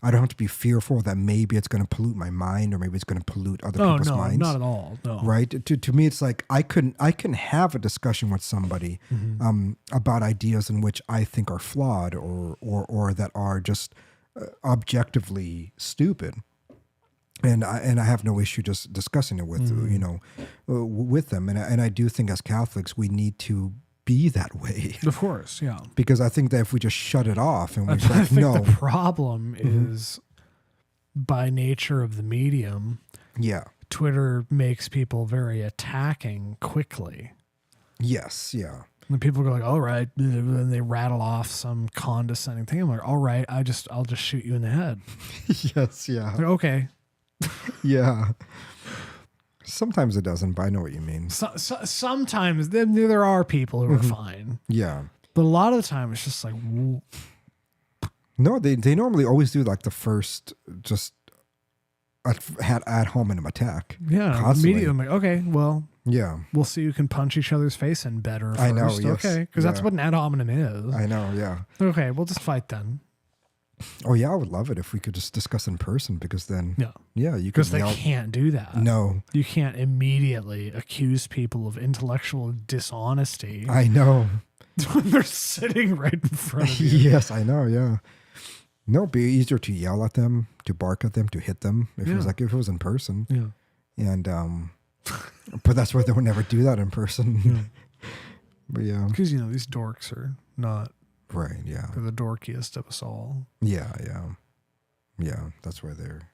I don't have to be fearful that maybe it's going to pollute my mind or maybe it's going to pollute other people's minds. Not at all. No. Right? To me, it's like I can have a discussion with somebody about ideas in which I think are flawed or that are just objectively stupid. And I have no issue just discussing it with with them. And I do think as Catholics we need to be that way. Of course, yeah. Because I think that if we just shut it off and we're I like, think no, the problem is by nature of the medium. Yeah. Twitter makes people very attacking quickly. Yes, yeah. And people go like, all right, and they rattle off some condescending thing. I'm like, all right, I'll just shoot you in the head. Yes, yeah. Like, okay. Yeah. Sometimes it doesn't, but I know what you mean. Sometimes there are people who are fine. Yeah. But a lot of the time it's just like, whoa. No, they normally always do like the first just at home in an attack. Yeah. Constantly. Immediately I'm like, okay, well, yeah. we'll see who can punch each other's face in better first. I know, yes. Okay. Because that's what an ad hominem is. I know, yeah. Okay, we'll just fight then. Oh yeah, I would love it if we could just discuss in person because then you could Because they yell. can't do that. No, You can't immediately accuse people of intellectual dishonesty I know. when they're sitting right in front of you. Yes, I know. Yeah. No, it'd be easier to yell at them, to bark at them, to hit them if it was in person. Yeah. And but that's why they would never do that in person. Yeah. But yeah, Because, these dorks are not. right. Yeah. They're the dorkiest of us all. Yeah. That's why they're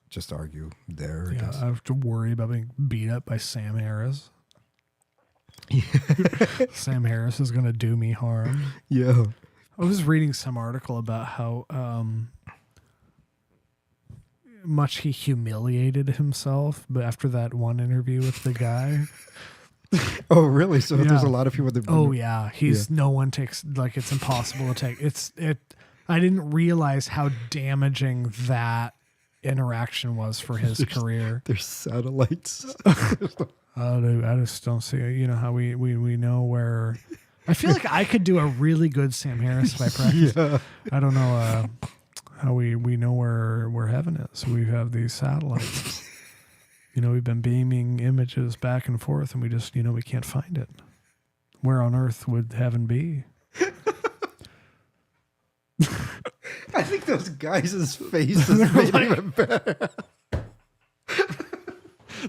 just argue there. I guess. I have to worry about being beat up by Sam Harris. Sam Harris is going to do me harm. Yeah. I was reading some article about how much he humiliated himself, but after that one interview with the guy. Oh, really? So there's a lot of people that. Oh yeah, no one takes it's impossible to take. I didn't realize how damaging that interaction was for his career. There's satellites. I just don't see. How we know where. I feel like I could do a really good Sam Harris if I practice. Yeah. I don't know how we know where heaven is. We have these satellites. We've been beaming images back and forth, and we just we can't find it. Where on earth would heaven be? I think those guys' faces made it even better.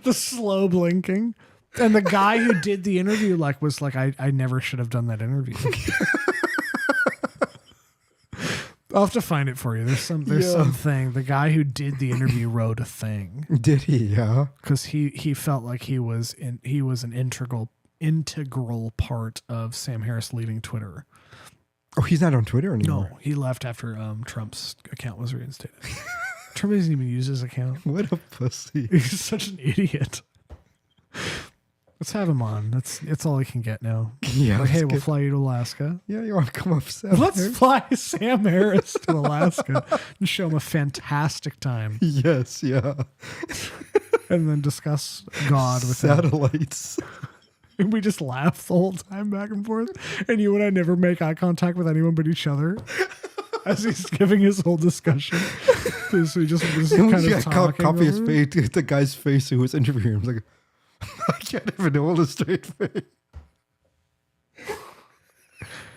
The slow blinking. And the guy who did the interview was like, I never should have done that interview. I'll have to find it for you. There's something. The guy who did the interview wrote a thing. Did he? Yeah. Because he felt like he was an integral part of Sam Harris leaving Twitter. Oh, he's not on Twitter anymore. No, he left after Trump's account was reinstated. Trump doesn't even use his account. What a pussy. He's such an idiot. Let's have him on. It's all he can get now. Yeah. Hey, we'll fly you to Alaska. Yeah, you want to come up, Sam? Let's fly Sam Harris to Alaska and show him a fantastic time. Yes, yeah. And then discuss God with him. Satellites. And we just laugh the whole time back and forth. And you and I never make eye contact with anyone but each other as he's giving his whole discussion. So we just kind of talking. Copy his face, the guy's face who was interviewing him. Like, I can't even hold a straight face.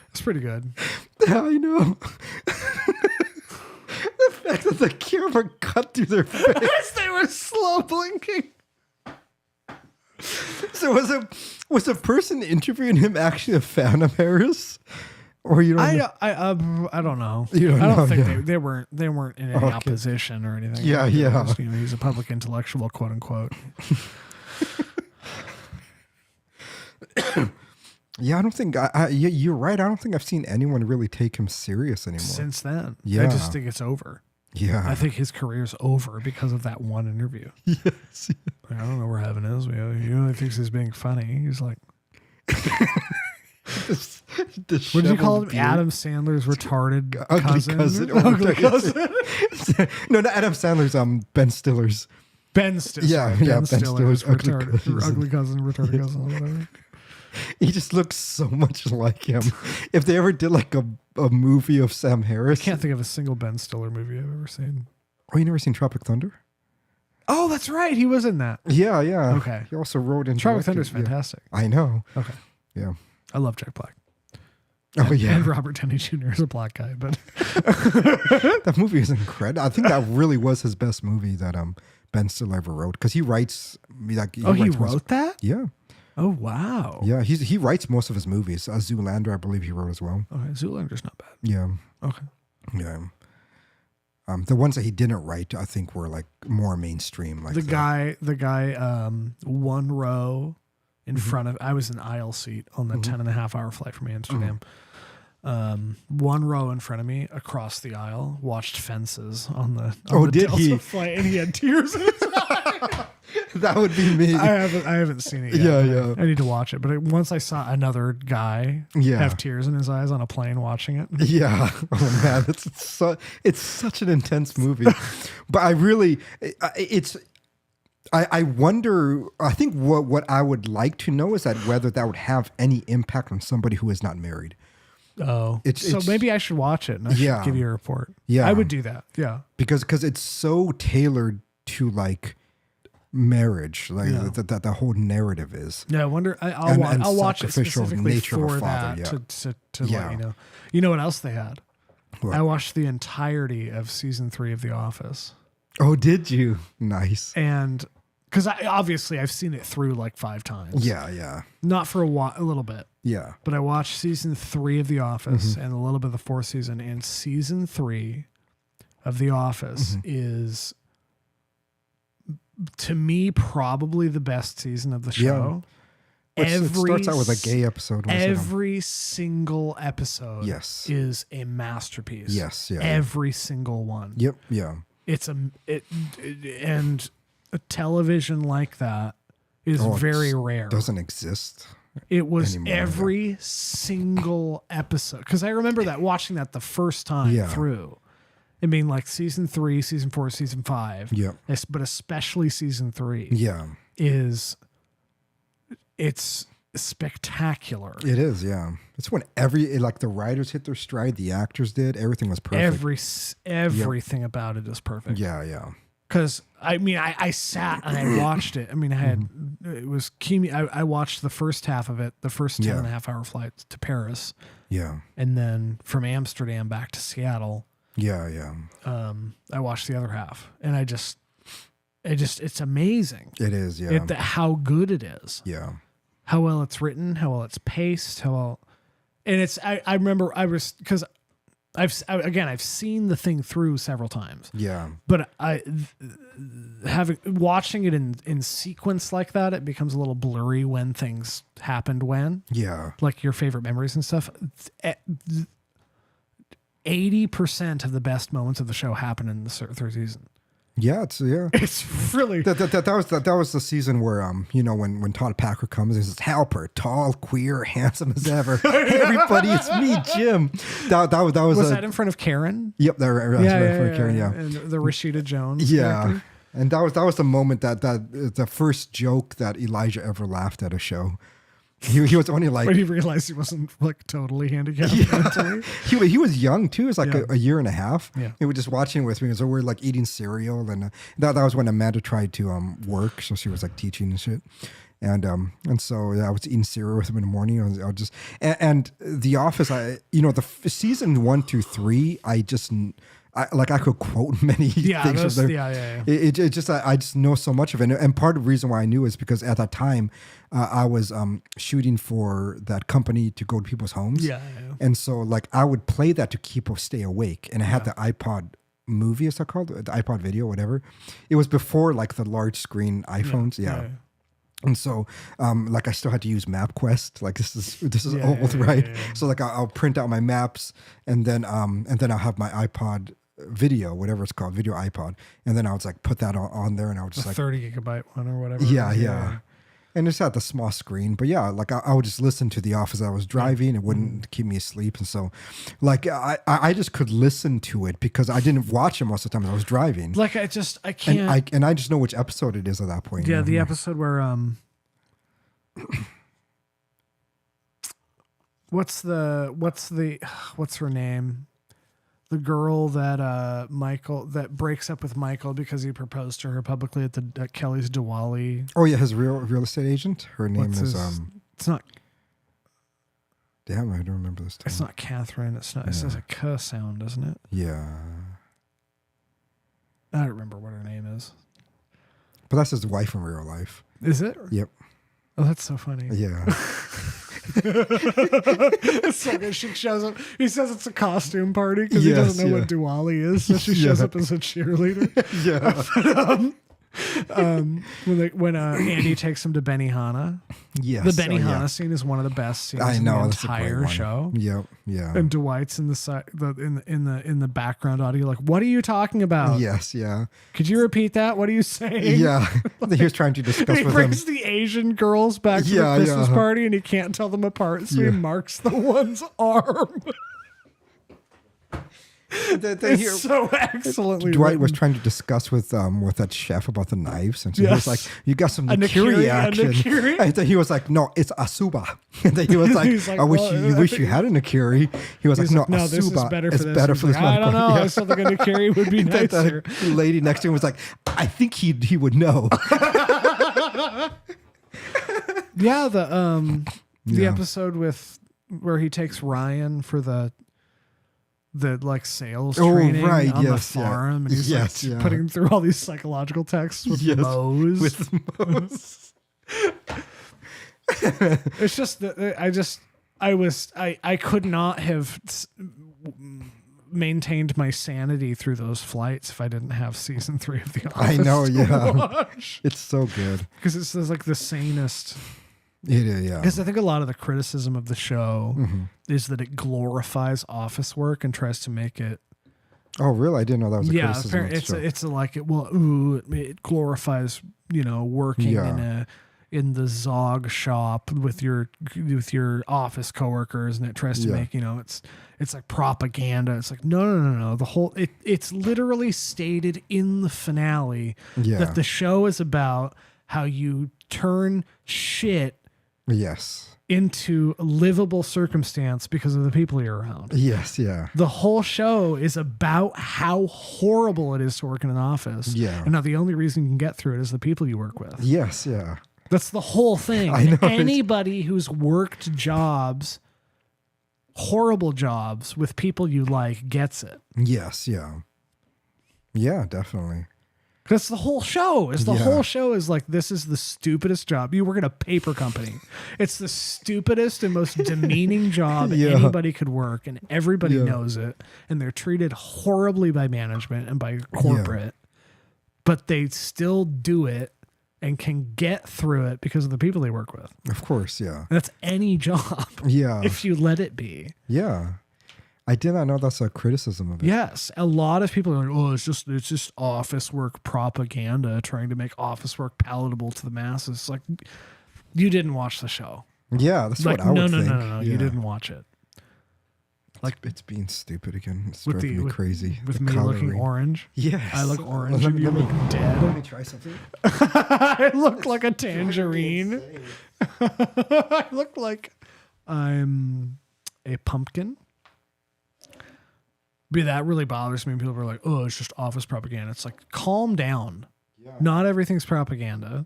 It's pretty good. Yeah, I know. The fact that the camera cut through their face. As they were slow blinking. So was the person interviewing him actually a fan of Harris? Or you don't know? I don't know. You don't I don't know, think yeah. they weren't in any opposition or anything. Yeah, yeah. Just, he's a public intellectual, quote unquote. Yeah, I don't think you're right. I don't think I've seen anyone really take him serious anymore. Since then. Yeah. I just think it's over. Yeah. I think his career's over because of that one interview. Yes. I don't know where heaven is. He only thinks he's being funny. He's like, what did you call him? beard. Adam Sandler's retarded Ugly cousin. Ugly cousin. No, not Adam Sandler's. Ben Stiller's. Ben Stiller. Yeah, Ben yeah, Ben Stiller's Stiller's ugly retarded, cousin. ugly cousin, retarded cousin, or whatever. He just looks so much like him. If they ever did like a movie of Sam Harris, I can't think of a single Ben Stiller movie I've ever seen. Oh, you never seen Tropic Thunder? Oh, that's right. He was in that. Yeah, yeah. Okay. He also wrote in Tropic directed, Thunder's fantastic. Yeah. I know. Okay. Yeah. I love Jack Black. Oh yeah. And Robert Downey Jr. is a black guy, but That movie is incredible. I think that really was his best movie that Ben Stiller ever wrote because he writes. Like, he writes wrote that? Yeah. Oh wow. Yeah, he writes most of his movies. Zoolander, I believe he wrote as well. Okay, Zoolander's not bad. Yeah. Okay. Yeah. The ones that he didn't write, I think, were like more mainstream. Like the guy, one row in front of. I was in aisle seat on the 10.5-hour flight from Amsterdam. One row in front of me, across the aisle, watched Fences on the Delta flight, and he had tears in his eyes. That would be me. I haven't seen it yet. Yeah, yeah. I need to watch it. But once I saw another guy have tears in his eyes on a plane watching it. Yeah. Oh man, it's such an intense movie. But I wonder. I think what I would like to know is that whether that would have any impact on somebody who is not married. Oh, It's maybe I should watch it and I should give you a report. Yeah. I would do that. Yeah. because it's so tailored to like marriage, like that the whole narrative is. Yeah, I wonder. And I'll watch it sacrificial specifically nature of a for father, that to Yeah. let you know. You know what else they had? What? I watched the entirety of season 3 of The Office, Oh, did you? Nice. and because obviously I've seen it through like 5 times. Yeah. Not for a little bit, Yeah. but I watched season 3 of The Office and a little bit of the 4th season. And season 3 of The Office is, to me, probably the best season of the show. It starts out with a gay episode. Every single episode Yes. is a masterpiece. Yes, yeah. Every single one. Yep, yeah. It's and a television like that is very rare. Doesn't exist. It was anymore, every single episode. Because I remember that watching that the first time through. I mean, like season 3, season 4, season 5. Yep. But especially season 3 Yeah. it's spectacular. It is, yeah. It's when the writers hit their stride, the actors did, everything was perfect. Everything about it is perfect. Yeah. Because I mean, I sat and I watched it. I mean, it was key. I watched the first half of it, the first 10 and a half hour flight to Paris. Yeah. And then from Amsterdam back to Seattle. Yeah. I watched the other half, and it's amazing. It is, yeah. How good it is. Yeah. How well it's written, how well it's paced, and I remember because I've seen the thing through several times. Yeah. But watching it in sequence like that, it becomes a little blurry when things happened Yeah. like your favorite memories and stuff. 80% of the best moments of the show happen in the third season. Yeah, It's really that was the season where when Todd Packer comes, he says, "Helper, tall, queer, handsome as ever. Hey, everybody, it's me, Jim." That was that in front of Karen? Yep, that was right for Karen. Yeah, and the Rashida Jones. Yeah, character. and that was the moment that the first joke that Elijah ever laughed at a show. He was only like when he realized he wasn't like totally handicapped mentally. He was young too. It was like a year and a half. Yeah. He was just watching with me. So we're like eating cereal, and that was when Amanda tried to work. So she was like teaching and shit. And so I was eating cereal with him in the morning. I was just and The Office. Season 1 through 3. I could quote many things. It just I just know so much of it, and part of the reason why I knew is because at that time I was shooting for that company to go to people's homes. And so like I would play that to stay awake, and I had the iPod movie, is that called? The iPod video, whatever. It was before like the large screen iPhones. Yeah. And so, I still had to use MapQuest. Like this is old, right? Yeah. So like I'll print out my maps, and then I'll have my iPod video, whatever it's called, video iPod, and then I would like put that on there, and I would just 30 gigabyte one or whatever. Yeah. And it's at the small screen, but yeah, like I would just listen to The Office as I was driving. It wouldn't keep me asleep, and so like I just could listen to it because I didn't watch it most of the time I was driving. Like I can't. And I just know which episode it is at that point. Yeah, the episode where what's her name? The girl that breaks up with Michael because he proposed to her publicly at Kelly's Diwali. Oh yeah, his real estate agent. Her name is It's not. Damn, I don't remember this. It's not Catherine. It's not. It says a K sound, doesn't it? Yeah. I don't remember what her name is. But that's his wife in real life. Is it? Yep. Oh, that's so funny. Yeah. It's so good. She shows up. He says it's a costume party because he doesn't know what Diwali is. So she shows up as a cheerleader. Yeah. When Andy takes him to Benihana. Yes. The Benihana scene is one of the best scenes in the entire show. Yep. Yeah. And Dwight's in the background audio, like, what are you talking about? Yes. Yeah. Could you repeat that? What are you saying? Yeah. He was trying to discuss he with brings him. the Asian girls back to the Christmas party, and he can't tell them apart, so he marks the one's arm. It's so excellently Dwight written. was trying to discuss with that chef about the knives, and so he was Yes. like, "You got some A Nikiri Nikiri, action." a Nikiri? And then he was like, "No, it's Asuba." And then he was like, He's like, "I wish well, you I wish think- you had a Nikiri." He was like, He's "No, like, no, Asuba this is better for is this. better He's for this." like, I don't know. Yeah. I still think a Nikiri would be That nicer. lady next to him was like, "I think he would know." Yeah, the Yeah. episode where he takes Ryan for the like sales Oh, training right, on the yes, yeah. farm, and he's Yes, like yeah. putting him through all these psychological tests with Yes, Moe's. with Moe's. It's just that I could not have maintained my sanity through those flights if I didn't have season 3 of The Office. I know, to yeah. watch. It's so good. Because it's like the sanest. It is, yeah. Because I think a lot of the criticism of the show Mm-hmm. is that it glorifies office work and tries to make it. Oh, really? I didn't know that was a criticism. Apparently of the show. it's like it glorifies working Yeah. in the Zog shop with your office coworkers, and it tries to Yeah. make it's like propaganda. It's like no. The whole it's literally stated in the finale Yeah. that the show is about how you turn shit Yes. into a livable circumstance because of the people you're around. Yes, yeah. The whole show is about how horrible it is to work in an office. Yeah. And now the only reason you can get through it is the people you work with. Yes, yeah. That's the whole thing. I know, Anybody who's worked jobs, horrible jobs with people you like gets it. Yes, yeah. Yeah, definitely. That's the whole show. The Yeah. whole show is like, this is the stupidest job. You work in a paper company. It's the stupidest and most demeaning job Yeah. anybody could work, and everybody Yeah. knows it. And they're treated horribly by management and by corporate, but they still do it and can get through it because of the people they work with. Of course, yeah. And that's any job Yeah. if you let it be. Yeah. I did not know that's a criticism of it. Yes, a lot of people are like, "Oh, it's just office work propaganda, trying to make office work palatable to the masses." It's like, you didn't watch the show. Yeah, that's Like, what I would think. no, you Yeah. didn't watch it. Like it's being stupid again. It's With driving me crazy. with The me looking coloring. orange. Yes. I look orange Let and me- you let me- look Let dead. me try something. I look like a tangerine. I look like I'm a pumpkin. But that really bothers me when people are like, "Oh, it's just office propaganda." It's like, calm down. Yeah. Not everything's propaganda.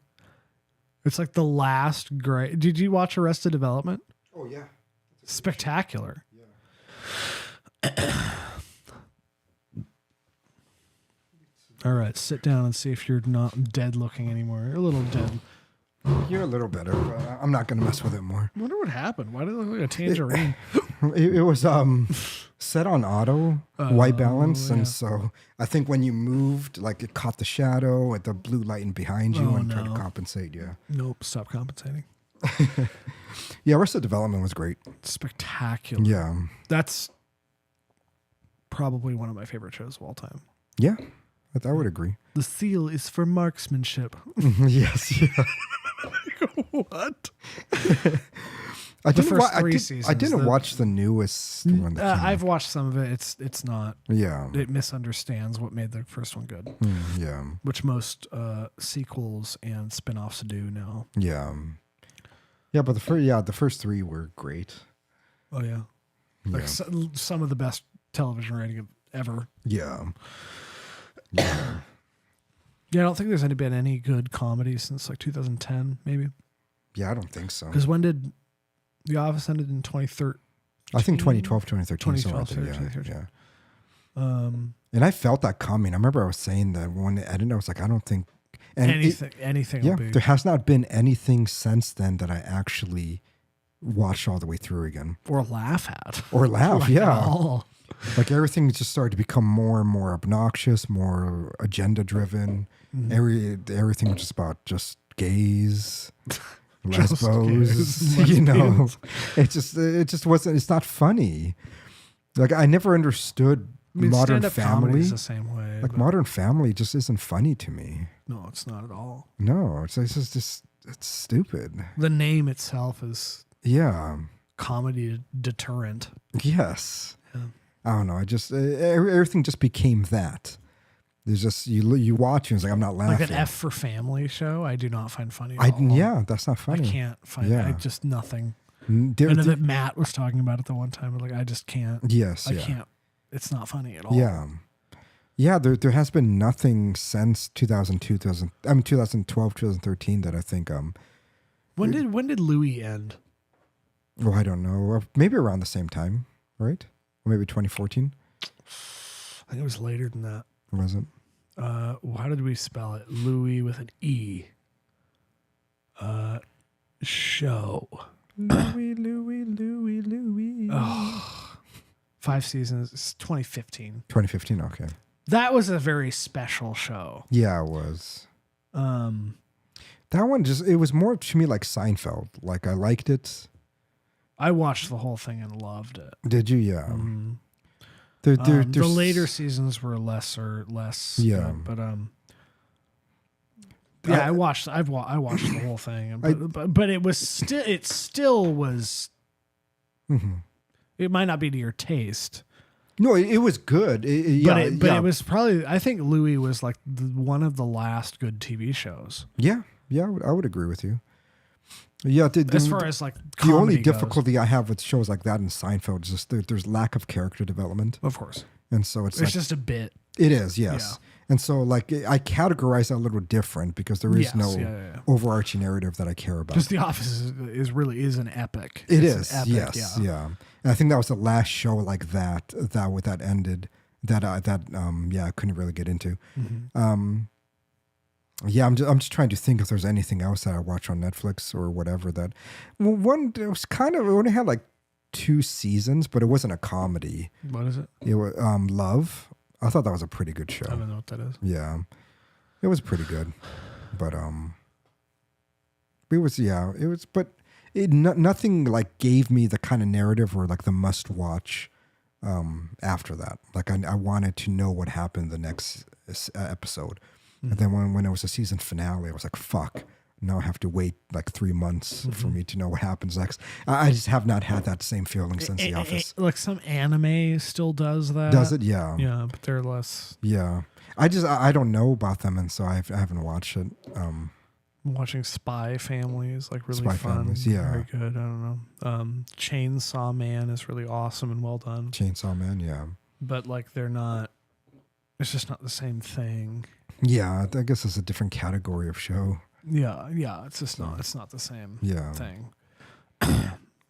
It's like the last great. Did you watch Arrested Development? Oh yeah. Spectacular. All right, sit down and see if you're not dead looking anymore. You're a little dead. You're a little better, but I'm not gonna mess with it more. I wonder what happened. Why did it look like a tangerine? It was set on auto white balance, yeah. and so I think when you moved, like it caught the shadow at the blue lighting behind you Oh, and tried to no. compensate. Yeah. Nope, stop compensating. Yeah, Arrested Development was great. Spectacular. Yeah. That's probably one of my favorite shows of all time. Yeah. I would agree. The seal is for marksmanship. Yes. Yeah. What? I didn't, first three I seasons, didn't watch the newest one. That came I've out. watched some of it. It's not. Yeah. It misunderstands what made the first one good, Yeah. which most sequels and spin-offs do now. Yeah. Yeah, but the first three were great. Oh yeah, like Yeah. some of the best television writing ever. Yeah. Yeah. Yeah, I don't think there's been any good comedy since like 2010, maybe. Yeah, I don't think so. Because when did The Office ended in 2013? I think 2012, 2013. 2012, somewhere out there, 2013. Yeah. And I felt that coming. I remember I was saying that when it ended, I was like, I don't think anything. Yeah, Will be, there has not been anything since then that I actually watched all the way through again or laugh at. or laugh. Like, Yeah, at all. like everything just started to become more and more obnoxious, more agenda driven. Everything was just about just gays, Just lesbos. gays, You know, lesbians. it just wasn't. It's not funny. Like I never understood I mean, Modern stand-up comedy Family. is the same way. Like but Modern Family just isn't funny to me. no, it's not at all. No, it's just it's stupid. The name itself is Yeah. comedy deterrent. Yes. Yeah. I don't know. I just everything just became that. There's just you watch and it's like I'm not laughing. Like an F for Family show, I do not find funny. Yeah, that's not funny. I can't find it. I just nothing. I know that Matt was talking about it the one time. Like I just can't. Yes, I can't. It's not funny at all. Yeah, yeah. There has been nothing since 2012, 2013 that I think. When did Louis end? Well, I don't know. Maybe around the same time, right? Or maybe 2014. I think it was later than that. Was it? How did we spell it? Louis with an E. Show. Louis. Oh, 5 seasons. It's 2015. 2015. Okay. That was a very special show. Yeah, it was. That one it was more to me like Seinfeld. Like I liked it. I watched the whole thing and loved it. Did you? Yeah. Mm-hmm. The later seasons were less. Yeah. But yeah, I watched the whole thing, but it still was. Mm-hmm. It might not be to your taste. No, it was good. It was probably. I think Louis was like one of the last good TV shows. Yeah, I would agree with you. Yeah, as far as like the only goes. difficulty I have with shows like that and Seinfeld is just there's lack of character development. Of course, and so it's like, just a bit. It is, yes. Yeah. And so like I categorize that a little different because there is overarching narrative that I care about. Because The Office is really an epic. It's an epic, yes, yeah. And I think that was the last show like that ended that I couldn't really get into. Mm-hmm. Yeah, I'm just trying to think if there's anything else that I watch on Netflix or whatever that. Well, one it was it only had like 2 seasons, but it wasn't a comedy. What is it? It was Love. I thought that was a pretty good show. I don't know what that is. Yeah, it was pretty good, but nothing like gave me the kind of narrative or like the must watch after that. Like I wanted to know what happened the next episode. And then when it was a season finale, I was like, fuck, now I have to wait like 3 months for me to know what happens next. I just have not had that same feeling since The Office. Like some anime still does that. Does it? Yeah. Yeah, but they're less. Yeah. I don't know about them, and so I haven't watched it. I'm watching Spy Family is like really Spy fun. Families, yeah. Very good. I don't know. Chainsaw Man is really awesome and well done. Chainsaw Man, yeah. But like they're not, it's just not the same thing. Yeah, I guess it's a different category of show. Yeah, it's just not. It's not the same thing.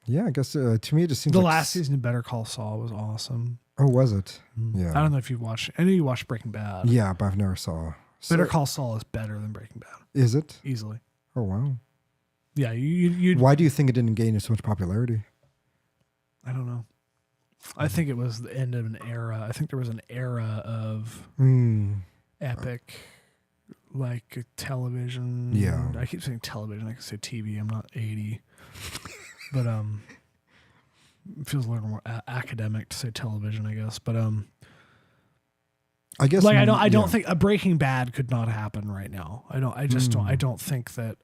Yeah, I guess to me it just seems the last season of Better Call Saul was awesome. Oh, was it? Mm-hmm. Yeah. I don't know if you watched. I know you watched Breaking Bad. Yeah, but I've never saw. Better Call Saul is better than Breaking Bad. Is it? Easily. Oh wow. Yeah, you. Why do you think it didn't gain so much popularity? I don't know. I think it was the end of an era. I think there was an era of epic, like television. Yeah. I keep saying television. I can say TV. I'm not 80, but it feels a little more academic to say television, I guess. But I guess like I don't think a Breaking Bad could not happen right now. I don't think that.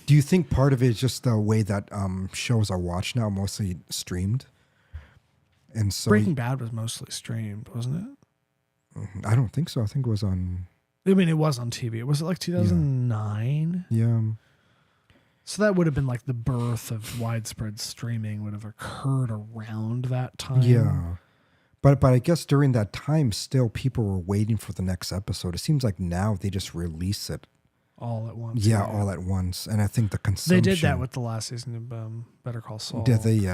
Do you think part of it is just the way that shows are watched now, mostly streamed? And so Breaking Bad was mostly streamed, wasn't it? I don't think so. I think it was on. I mean, it was on TV. Was it like 2009? Yeah. So that would have been like the birth of widespread streaming would have occurred around that time. Yeah. But I guess during that time, still people were waiting for the next episode. It seems like now they just release it all at once. Yeah, all at once. And I think the consumption. They did that with the last season of Better Call Saul. Did they?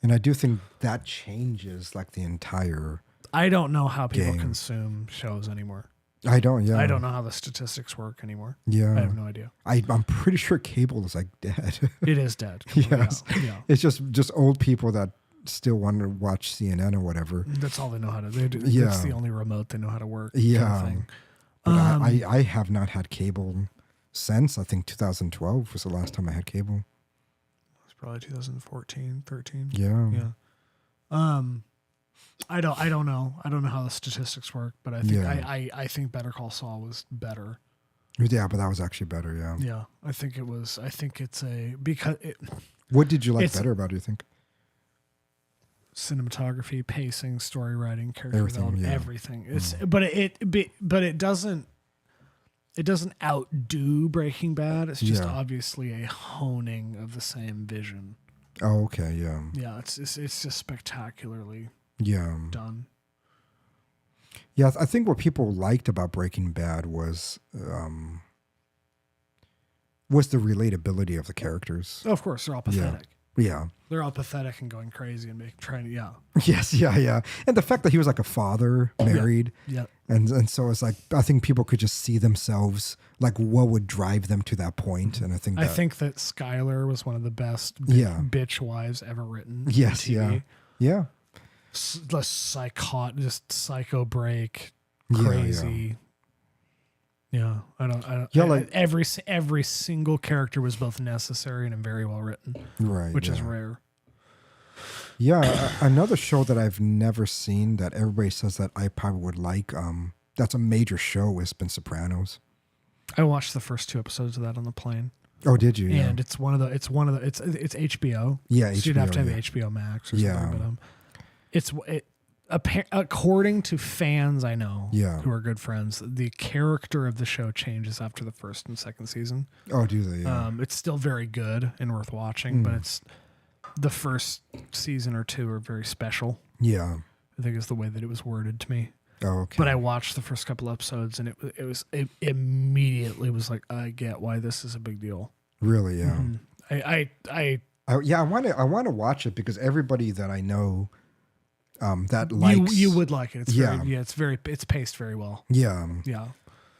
And I do think that changes like the entire. I don't know how people game. Consume shows anymore. I don't. Yeah. I don't know how the statistics work anymore. Yeah. I have no idea. I'm pretty sure cable is like dead. It is dead. Yes. Yeah. It's just old people that still want to watch CNN or whatever. That's all they know how to do. Yeah. That's the only remote they know how to work. Yeah. Kind of thing. But I have not had cable since I think 2012 was the last time I had cable. It's probably 2014, 13. Yeah. Yeah. I don't know. I don't know how the statistics work, but I think I think Better Call Saul was better. Yeah, but that was actually better, yeah. Yeah. I think it was. I think it's because what did you like better about it, you think? cinematography, pacing, story writing, character Everything, development, yeah. everything. It's but it doesn't outdo Breaking Bad. It's just Yeah. obviously a honing of the same vision. Oh, okay, yeah. Yeah, it's just spectacularly Yeah. done. Yeah, I think what people liked about Breaking Bad was the relatability of the characters. Oh, of course, they're all pathetic. Yeah. They're all pathetic and going crazy and trying to, yeah. Yes, yeah. And the fact that he was like a father, married, Yeah. and so it's like I think people could just see themselves, like what would drive them to that point. And I think that Skylar was one of the best bitch wives ever written. Yes, on TV. yeah. The just psycho break, Yeah, crazy. Yeah, I don't. Yeah, like every single character was both necessary and very well written, Right. which is rare. Yeah, another show that I've never seen that everybody says that I probably would like. That's a major show. Has been Sopranos. I watched the first 2 episodes of that on the plane. Oh, did you? And it's HBO. Yeah, so you'd have to have yeah. HBO Max or something. Yeah. But according to fans I know Yeah. who are good friends, the character of the show changes after the 1st and 2nd season. Oh, do they? Yeah. It's still very good and worth watching, but it's the first season or 2 are very special. Yeah. I think is the way that it was worded to me. Oh, okay. But I watched the first couple episodes and it immediately was like, I get why this is a big deal. Really? Yeah. Mm-hmm. I want to watch it because everybody that I know that likes you would like it. It's Yeah. it's paced very well. Yeah.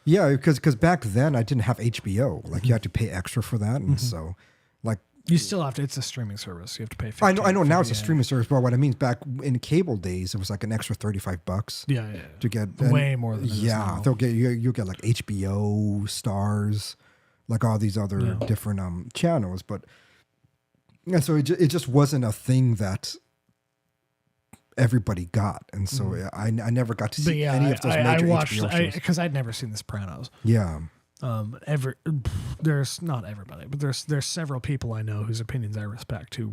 Yeah. Because back then I didn't have HBO. Like you had to pay extra for that, and so like You still have to. It's a streaming service. You have to pay. I know. Now it's a $15. streaming service, but what I mean is back in cable days, it was like an extra $35. Yeah. To get Way more than it is now. they'll get you get like HBO, Stars, like all these other different channels, but yeah, so it just wasn't a thing that everybody got, and so I never got to see any of those major HBO shows. Because I'd never seen The Sopranos. Yeah. There's not everybody, but there's several people I know whose opinions I respect who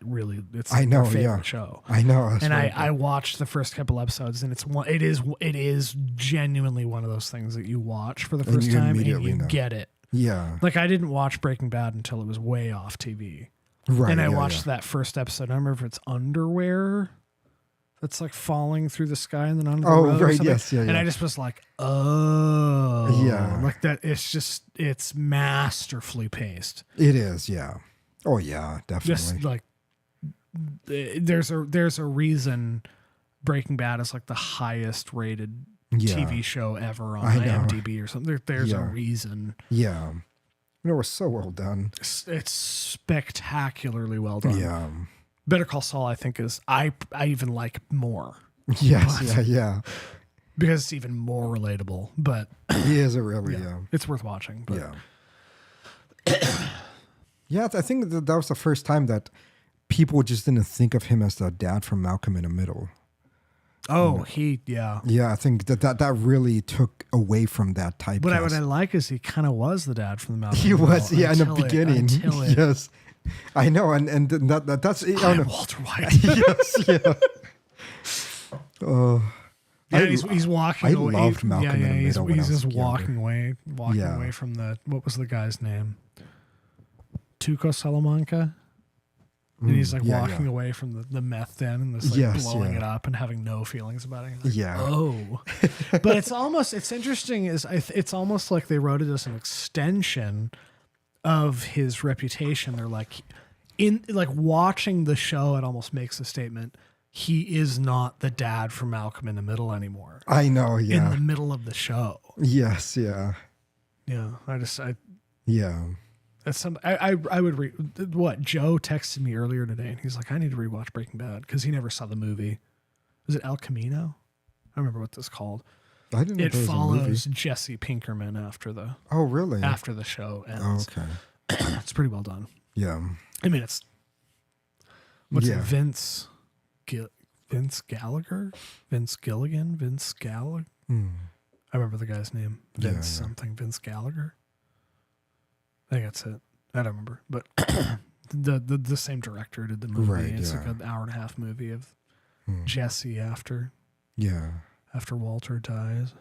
really it's I know, their favorite show. I know. And I watched the first couple episodes, and it is genuinely one of those things that you watch for the first time and you get it. Yeah. Like I didn't watch Breaking Bad until it was way off TV. Right. And I watched that first episode. I remember if it's underwear that's like falling through the sky and then onto the road. Right. Yes. Yeah. And I just was like, oh, yeah, like that. It's masterfully paced. It is. Yeah. Oh yeah, definitely. Just like there's a reason Breaking Bad is like the highest rated TV show ever on IMDb or something. There's a reason. Yeah. It was so well done. It's spectacularly well done. Yeah. Better Call Saul, I think, is I even like more. Yes, yeah. Because it's even more relatable. But he is a really, it's worth watching. But. Yeah, I think that was the first time that people just didn't think of him as the dad from Malcolm in the Middle. Oh, Yeah, I think that really took away from that type. But what I like is he kind of was the dad from the Malcolm. He was, in the beginning. Yes. I know, and that's Walter White. Yes, yeah. Oh, yeah, he's walking. I away. loved Malcolm in the Middle. He's just walking away from the what was the guy's name? Tuco Salamanca. And he's like walking away from the meth den and just like blowing it up and having no feelings about it. Like, oh, but it's interesting. It's almost like they wrote it as an extension of his reputation. They're like, watching the show, it almost makes a statement. He is not the dad from Malcolm in the Middle anymore. I know, yeah. In the middle of the show. Yes, yeah. Yeah, I would read what Joe texted me earlier today, and he's like, I need to rewatch Breaking Bad because he never saw the movie. Was it El Camino? I remember what this called. I didn't know it follows Jesse Pinkerman after the after the show ends. Oh, okay. It's pretty well done. Yeah. I mean, it's what's it? Vince Gallagher? Vince Gilligan? Vince Gallagher? I remember the guy's name. Vince Gallagher. I think that's it. I don't remember. But the same director did the movie. Right, It's like an hour and a half movie of Jesse after Yeah. Walter dies.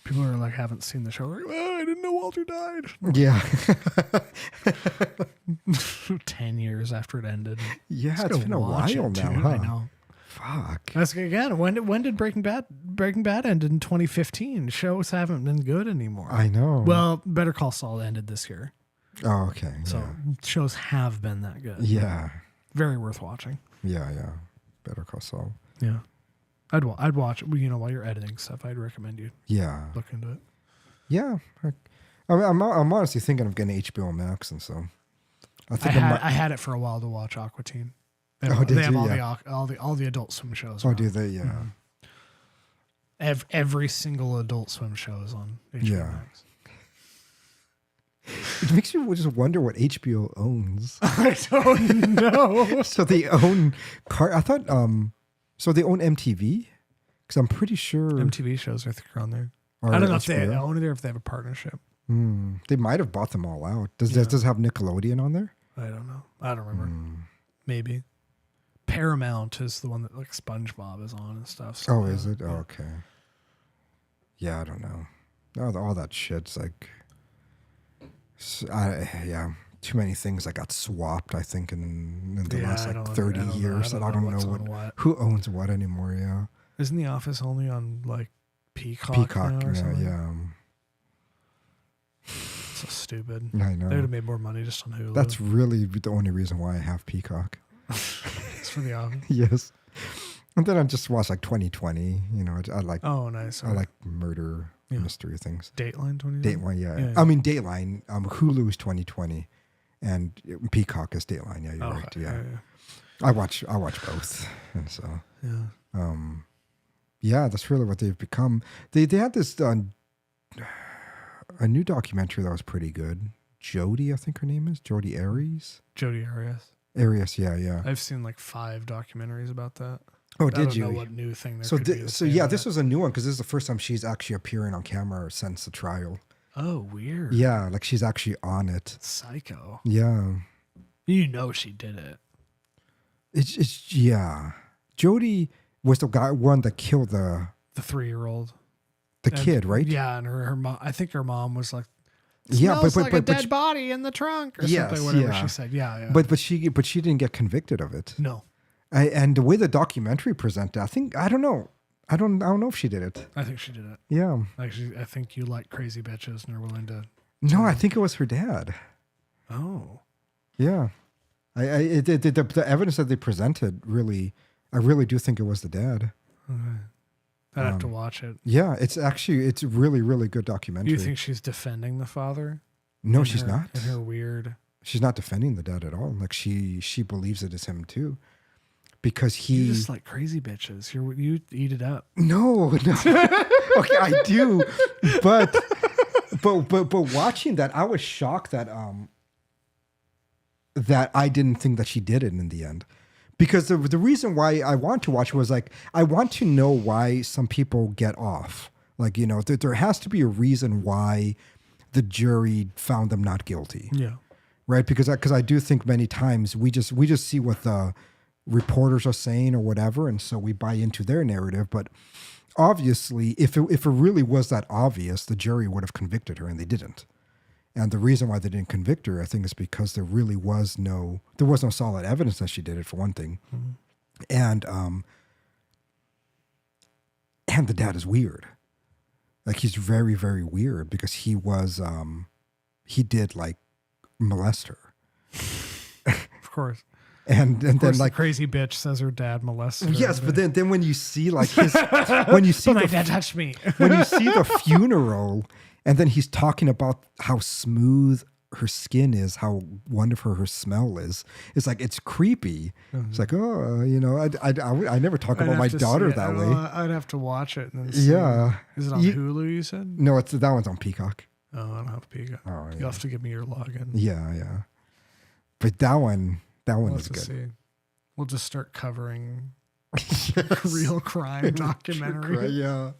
People are like, haven't seen the show. Like, oh, I didn't know Walter died. Yeah. 10 years after it ended. Yeah, Just it's go been a watch while it, now, dude. huh? I know. Fuck. That's again. When did Breaking Bad end in 2015? Shows haven't been good anymore. I know. Well, Better Call Saul ended this year, Oh, okay. so shows have been that good. Yeah. Very worth watching. Yeah. Better Call Saul. Yeah, I'd watch it. You know, while you're editing stuff, I'd recommend you Yeah. look into it. Yeah. I'm honestly thinking of getting HBO Max, and so I think I had it for a while to watch Aqua Teen. They have, did they have you? all the Adult Swim shows. Oh, around. do they? Yeah. Every single Adult Swim show is on HBO Yeah. Max. It makes you just wonder what HBO owns. I don't know. So they own I thought so they own MTV, because I'm pretty sure MTV shows I think are on there. or I don't know if they HBO. own it or if they have a partnership. They might have bought them all out. Does Yeah. it have Nickelodeon on there? I don't know. I don't remember. Maybe. Paramount is the one that like SpongeBob is on and stuff. So, Oh, yeah. is it? Yeah. Oh, okay. Yeah, I don't know. All that shit's like, yeah, too many things that got swapped. I think in the Yeah, last I like don't 30 know. years, that I don't what's know on what. who owns what anymore. Yeah, Isn't The Office only on like Peacock now or yeah, something? yeah. So stupid. I They would know. have made more money just on Hulu. That's really the only reason why I have Peacock. It's for The Office. Yes, and then I just watch like 2020. You know, I like Oh, nice. I like murder Yeah. mystery things. Dateline 20. Dateline, yeah. Yeah. I mean Dateline. Hulu is 2020, and Peacock is Dateline. Yeah, you're Oh, right. Yeah. yeah. I watch both, and so Yeah. yeah, that's really what they've become. They had this a new documentary that was pretty good. Jodie, I think her name is Jodie Arias. Jodi Arias. Arias, yeah. I've seen like 5 documentaries about that. Oh, I did don't you? know what new thing there So, could be to say yeah, about this it. was a new one because this is the first time she's actually appearing on camera since the trial. Oh, weird. Yeah, like she's actually on it. Psycho. Yeah, You know she did it. it's yeah. Jodie was the one that killed the 3-year-old. kid, right? Yeah, and her mom. I think her mom was like, Yeah, smells like a dead body in the trunk or Yes, something. Whatever yeah. she said. Yeah. but she didn't get convicted of it. No, And the way the documentary presented, I don't know. I don't know if she did it. I think she did it. Yeah. Actually, I think you like crazy bitches and are willing to. No, I think it was her dad. Oh, Yeah. The evidence that they presented really, I really do think it was the dad. okay. I'd have to watch it. Yeah, it's really, really good Do documentary. you think she's defending the father? No, in she's her- not. In her weird. She's not defending the dad at all. Like she believes it is him too, because You he. just like crazy bitches. You eat it up. No. Okay, I do, but watching that, I was shocked that that I didn't think that she did it in the end, because the reason why I want to watch was like I want to know why some people get off. Like, you know, there has to be a reason why the jury found them not guilty. Yeah. Right, because I do think many times we just see what the reporters are saying or whatever, and so we buy into their narrative. But obviously, if it really was that obvious, the jury would have convicted her, and they didn't. And the reason why they didn't convict her, I think, is because there was no solid evidence that she did it, for one thing, and the dad is weird. Like, he's very, very weird because he did like molest her. Of course. And Of course, then like the crazy bitch says her dad molested her. yes, but then when you see like his when you see But my the dad touched me. when you see the funeral, and then he's talking about how smooth her skin is, how wonderful her smell is. It's like, it's creepy. It's like, oh, you know, I never talk about my daughter that way. I'd have to watch it and then see. Yeah. Is it on Hulu? You said? No, that one's on Peacock. Oh, I don't have Peacock. Oh, yeah. You'll have to give me your login. Yeah. But that one We'll was have to good. see. We'll just start covering real crime documentary. Yeah. You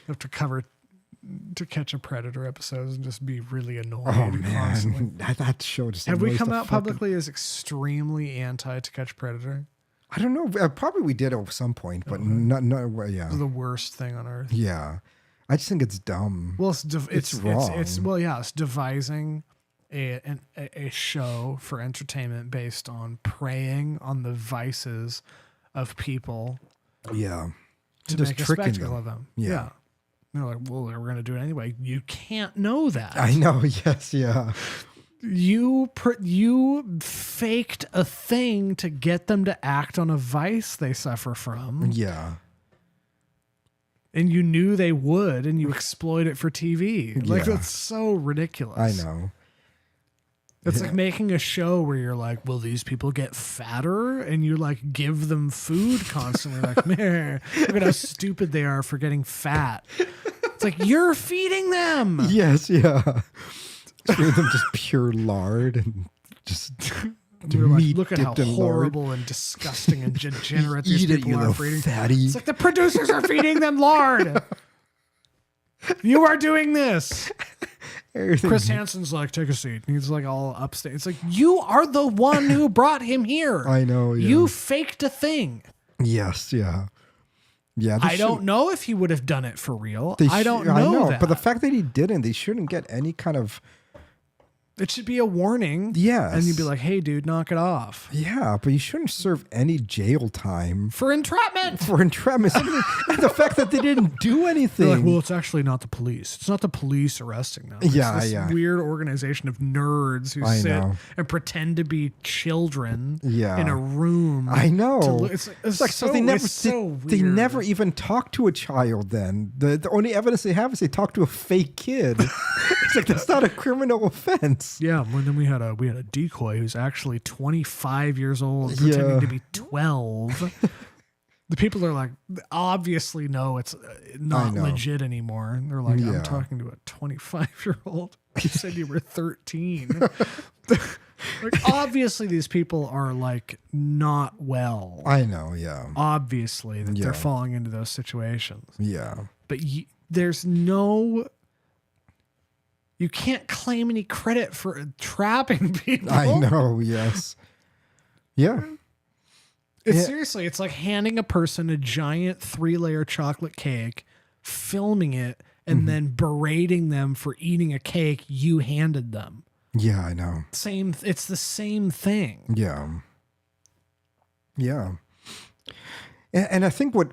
have to cover To Catch a Predator episodes and just be really annoyed. Oh constantly. man, that show just Have we annoys come the out fucking- publicly as extremely anti To Catch a Predator? I don't know. Probably we did at some point, but not. Well, yeah. The worst thing on earth. Yeah. I just think it's dumb. Well, it's wrong. It's devising a show for entertainment based on preying on the vices of people. Yeah. To Just make a tricking spectacle of them. Yeah. They're like, well, we're going to do it anyway. You can't know that. I know. Yes. Yeah. You faked a thing to get them to act on a vice they suffer from. Yeah. And you knew they would, and you exploit it for TV. Like, Yeah. that's so ridiculous. I know. It's like making a show where you're like, will these people get fatter? And you like give them food constantly. Like, man, look at how stupid they are for getting fat. It's like, you're feeding them. Yes. Yeah. Feed them just pure lard and just We're like, meat look at how dipped in horrible lard. and disgusting and degenerate these Eat it, people you are little for eating. fatty. It's like the producers are feeding them lard. You are doing this. Everything. Chris Hansen's like, take a seat. And he's like all upstate. It's like, you are the one who brought him here. I know. Yeah. You faked a thing. Yes. Yeah. Yeah. I don't know if he would have done it for real. I don't know, I know, that. but the fact that he didn't, they shouldn't get any kind of. It should be a warning. Yes. And you'd be like, hey, dude, knock it off. Yeah, but you shouldn't serve any jail time For entrapment. for entrapment. And the fact that they didn't do anything. They're like, well, it's actually not the police. It's not the police arresting them. It's Yeah, this yeah. weird organization of nerds who I sit know. and pretend to be children Yeah. in a room. I know. It's like so they never it's so they weird. never even talk to a child. Then the only evidence they have is they talk to a fake kid. It's like that's not a criminal offense. Yeah, well, then we had a decoy who's actually 25 years old pretending Yeah. to be 12. The people are like, obviously, no, it's not know. legit anymore. And they're like, Yeah. I'm talking to a 25-year-old. You said you were 13. Like, obviously, these people are like not well. I know. Yeah. Obviously, that Yeah. they're falling into those situations. Yeah. But there's no. You can't claim any credit for trapping people. I know. Yes. Yeah. It's Yeah. seriously, it's like handing a person a giant 3-layer chocolate cake, filming it, and Mm-hmm. then berating them for eating a cake you handed them. Yeah. I know. It's the same thing. Yeah. Yeah. And I think what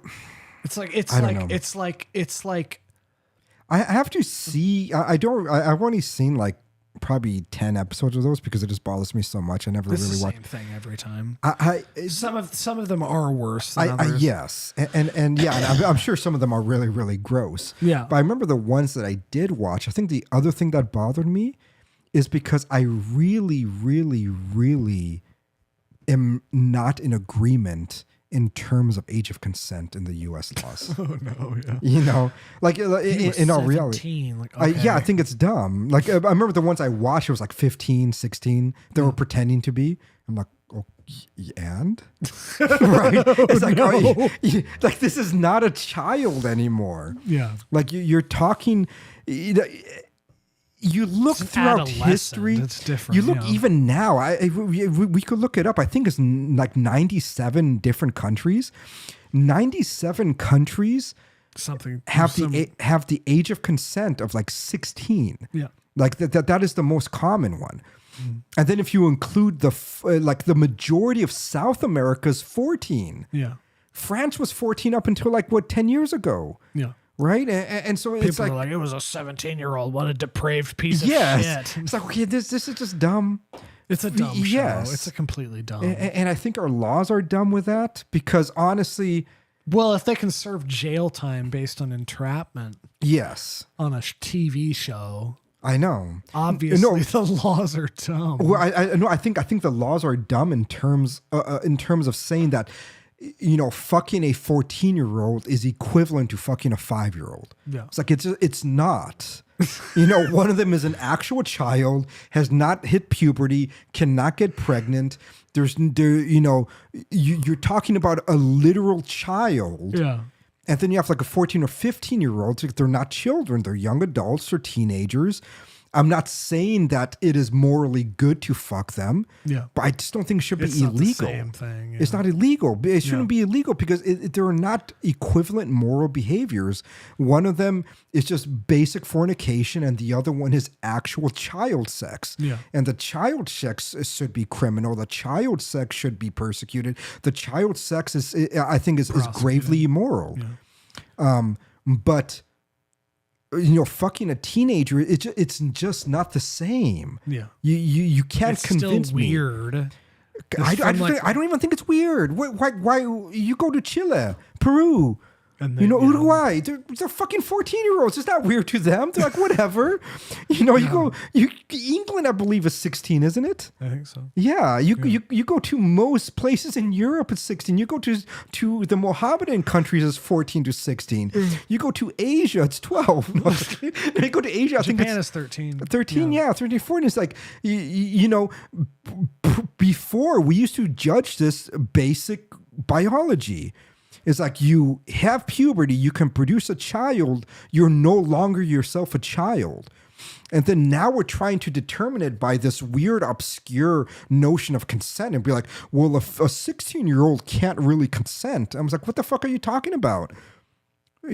It's like I don't know. it's like I have to see. I've only seen like probably 10 episodes of those because it just bothers me so much. I never it's really the watched. same thing every time. It's- Some of them are worse than others. yes, and yeah, and I'm sure some of them are really really gross. Yeah. But I remember the ones that I did watch. I think the other thing that bothered me is because I really, really, really am not in agreement in terms of age of consent in the U.S. laws. Oh no, yeah. You know, like in all reality. 17, like, Yeah, I okay. think it's dumb. Like I remember the ones I watched, it was like 15, 16. They were pretending to be. I'm like, oh, and? Right? It's like, no. like this is not a child anymore. Yeah. Like you're talking, you look It's an throughout adolescent. history. It's different, You look yeah. even now. We could look it up. I think it's like 97 different countries. 97 countries Something have the age of consent of like 16. Yeah. Like that is the most common one. And then if you include the majority of South America's 14. Yeah. France was 14 up until like 10 years ago. Yeah. Right? And so People it's like, are like, it was a 17-year-old. What a depraved piece of yes. shit. It's like, okay, this is just dumb. It's a dumb Yes. show. It's a completely dumb. And I think our laws are dumb with that because honestly, Well, if they can serve jail time based on entrapment yes, on a TV show, I know. obviously the laws are dumb. Well, I no, I think the laws are dumb in terms of saying that, you know, fucking a 14-year-old is equivalent to fucking a 5-year-old. Yeah. It's like it's not. You know, one of them is an actual child, has not hit puberty, cannot get pregnant. You're talking about a literal child. Yeah. And then you have like a 14 or 15-year-old. They're not children. They're young adults or teenagers. I'm not saying that it is morally good to fuck them. Yeah. But I just don't think it should be It's not the illegal. same thing. It's not illegal. It shouldn't be illegal because there are not equivalent moral behaviors. One of them is just basic fornication, and the other one is actual child sex. Yeah. And the child sex should be criminal. The child sex should be persecuted. The child sex I think, is gravely immoral. Yeah. But fucking a teenager, it's just not the same. Yeah. You can't It's convince still me. weird. I don't even think it's weird. Why you go to Chile, Peru, And then, Uruguay? They're fucking 14-year-olds. It's not weird to them. They're like, whatever. England, I believe, is 16, isn't it? I think so. Yeah, you go to most places in Europe, it's 16. You go to the Mohammedan countries, it's 14 to 16. You go to Asia, it's 12. No, you go to Asia, I think Japan it's is 13. 13, 13, 14. It's like, before we used to judge this basic biology. It's like you have puberty, you can produce a child, you're no longer yourself a child. And then now we're trying to determine it by this weird, obscure notion of consent and be like, well, if a 16-year-old can't really consent, I was like, what the fuck are you talking about? What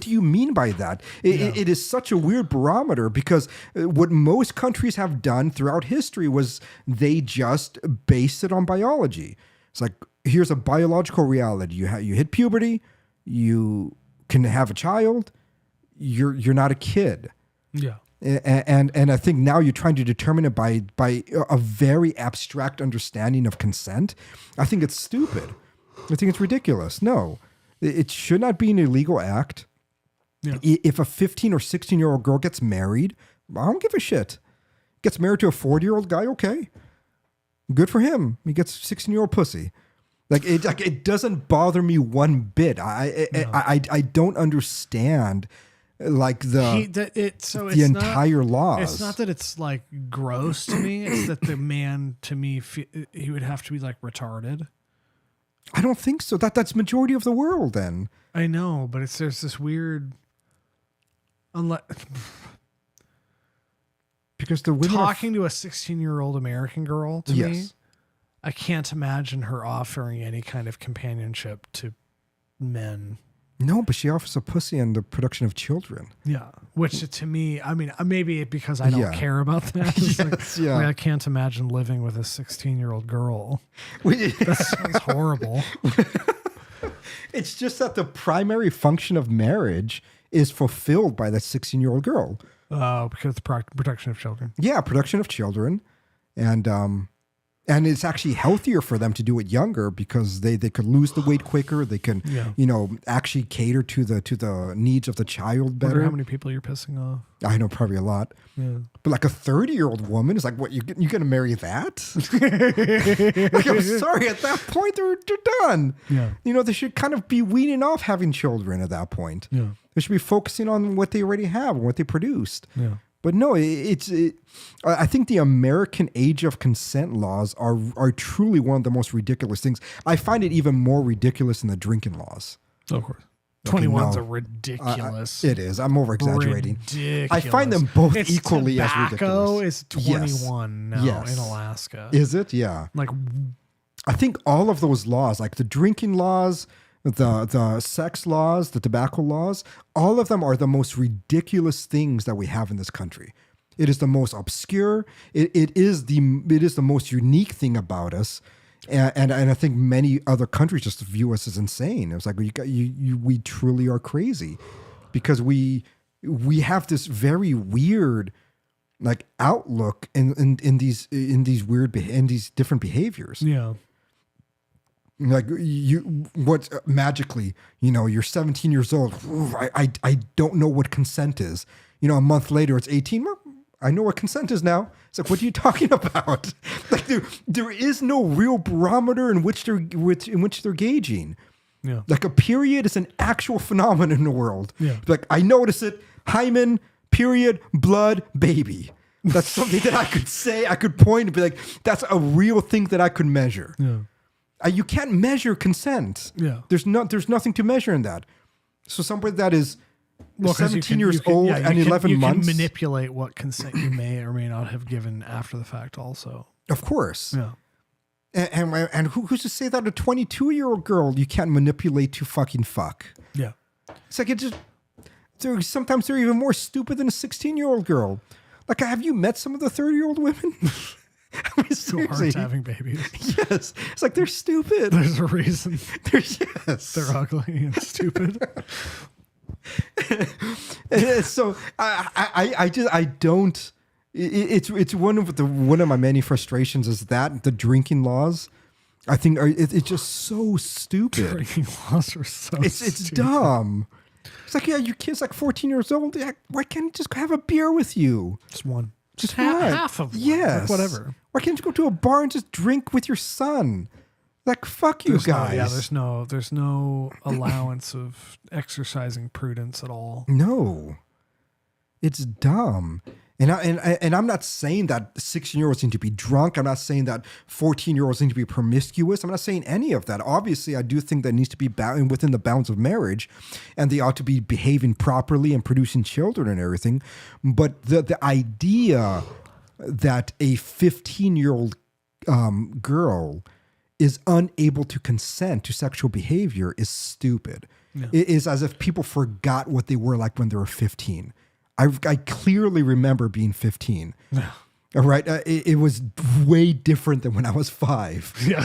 do you mean by that? It is such a weird barometer because what most countries have done throughout history was they just based it on biology. It's like, here's a biological reality. You hit puberty, you can have a child, you're not a kid. Yeah. And I think now you're trying to determine it by a very abstract understanding of consent. I think it's stupid. I think it's ridiculous. No, it should not be an illegal act. Yeah. If a 15 or 16-year-old girl gets married, I don't give a shit. Gets married to a 40-year-old guy, okay. Good for him. He gets 16-year-old pussy. It doesn't bother me one bit. I don't understand the entire laws. It's not that it's like gross to me. It's that the man, to me, he would have to be like retarded. I don't think so. That's majority of the world then. I know, but there's this weird because the women talking to a 16-year-old American girl to me, I can't imagine her offering any kind of companionship to men. No, but she offers a pussy and the production of children. Yeah, which to me, I mean, maybe because I don't care about that. I can't imagine living with a 16-year-old girl. That sounds horrible. It's just that the primary function of marriage is fulfilled by that 16-year-old girl. Oh, because the production of children. Yeah, production of children, and it's actually healthier for them to do it younger because they could lose the weight quicker. They can, actually cater to the needs of the child better. I wonder how many people you're pissing off. I know, probably a lot. Yeah. But like a 30-year-old woman is like, what, you going to marry that? I'm sorry, at that point, they're done. Yeah. They should kind of be weaning off having children at that point. Yeah. They should be focusing on what they already have and what they produced. Yeah. But no, I think the American age of consent laws are truly one of the most ridiculous things. I find it even more ridiculous than the drinking laws. Of course. 21's a ridiculous. It is. I'm over exaggerating. Ridiculous. I find them both equally as ridiculous. Tobacco is 21 now in Alaska. Is it? Yeah. I think all of those laws, like the drinking laws, the sex laws, the tobacco laws, all of them are the most ridiculous things that we have in this country. It is the most obscure. It is the most unique thing about us. And I think many other countries just view us as insane. It was like, we truly are crazy because we have this very weird outlook in these different behaviors. Yeah. Magically, you're 17 years old. I don't know what consent is. A month later it's 18. Well, I know what consent is now. It's like, what are you talking about? There is no real barometer in which they're gauging. Yeah. Like a period is an actual phenomenon in the world. Yeah. Like I notice it. Hymen, period, blood, baby. That's something that I could say. I could point and be like, that's a real thing that I could measure. Yeah. You can't measure consent. Yeah. There's nothing to measure in that. So somebody that is Well, 'cause 17 years old and you 11 months. You can manipulate what consent you may or may not have given after the fact also. Of course. Yeah. And who's to say that a 22-year-old girl you can't manipulate to fucking fuck? Yeah. It's like sometimes they're even more stupid than a 16-year-old girl. Like, have you met some of the 30-year-old women? I mean, Who aren't having babies. Yes. It's like they're stupid. There's a reason. Yes. They're ugly and stupid. So I don't. It's one of my many frustrations is that the drinking laws. I think it's just so stupid. Drinking laws are so. It's dumb. It's like, yeah, your kid's like 14 years old. Yeah, why can't you just have a beer with you? Just one. Just half of one. Yes. Like whatever. Why can't you go to a bar and just drink with your son? Like, fuck you guys. There's no allowance of exercising prudence at all. No. It's dumb. And I'm not saying that 16-year-olds need to be drunk. I'm not saying that 14-year-olds need to be promiscuous. I'm not saying any of that. Obviously, I do think that needs to be within the bounds of marriage, and they ought to be behaving properly and producing children and everything. But the idea that a 15-year-old girl is unable to consent to sexual behavior is stupid. Yeah. It is as if people forgot what they were like when they were 15. I clearly remember being 15. Yeah. All right. It was way different than when I was 5. Yeah.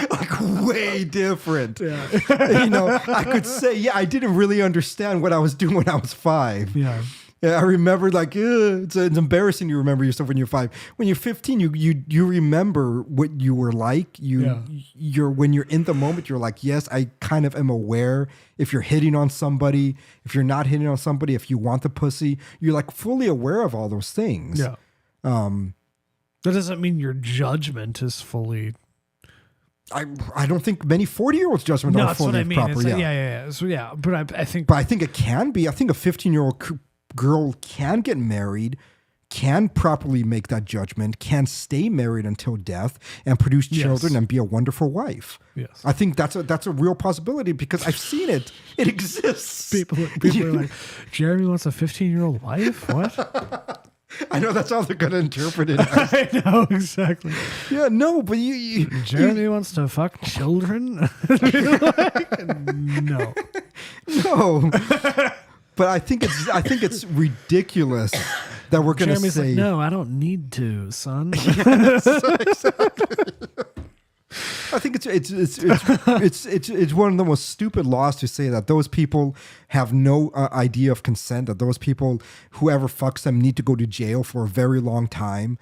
like way different. Yeah. I could say, yeah, I didn't really understand what I was doing when I was 5. Yeah. I remember it's embarrassing to remember yourself when you're 5. When you're 15, you remember what you were like. When you're in the moment, you're like, yes, I kind of am aware if you're hitting on somebody, if you're not hitting on somebody, if you want the pussy, you're like fully aware of all those things. Yeah. That doesn't mean your judgment is fully. I don't think many 40-year-olds' judgment are fully proper. Like, yeah. So yeah, but I think it can be. I think a 15-year-old girl can get married, can properly make that judgment, can stay married until death and produce children and be a wonderful wife. Yes. I think that's a real possibility because I've seen it. It exists. People are like, Jeremy wants a 15-year-old wife? What? I know that's how they're going to interpret it. I know, exactly. Yeah, no, but Jeremy wants to fuck children? No. No. But I think it's ridiculous that we're going to say, like, no, I don't need to, son. Yes, exactly. I think it's one of the most stupid laws to say that those people have no idea of consent, that those people, whoever fucks them, need to go to jail for a very long time.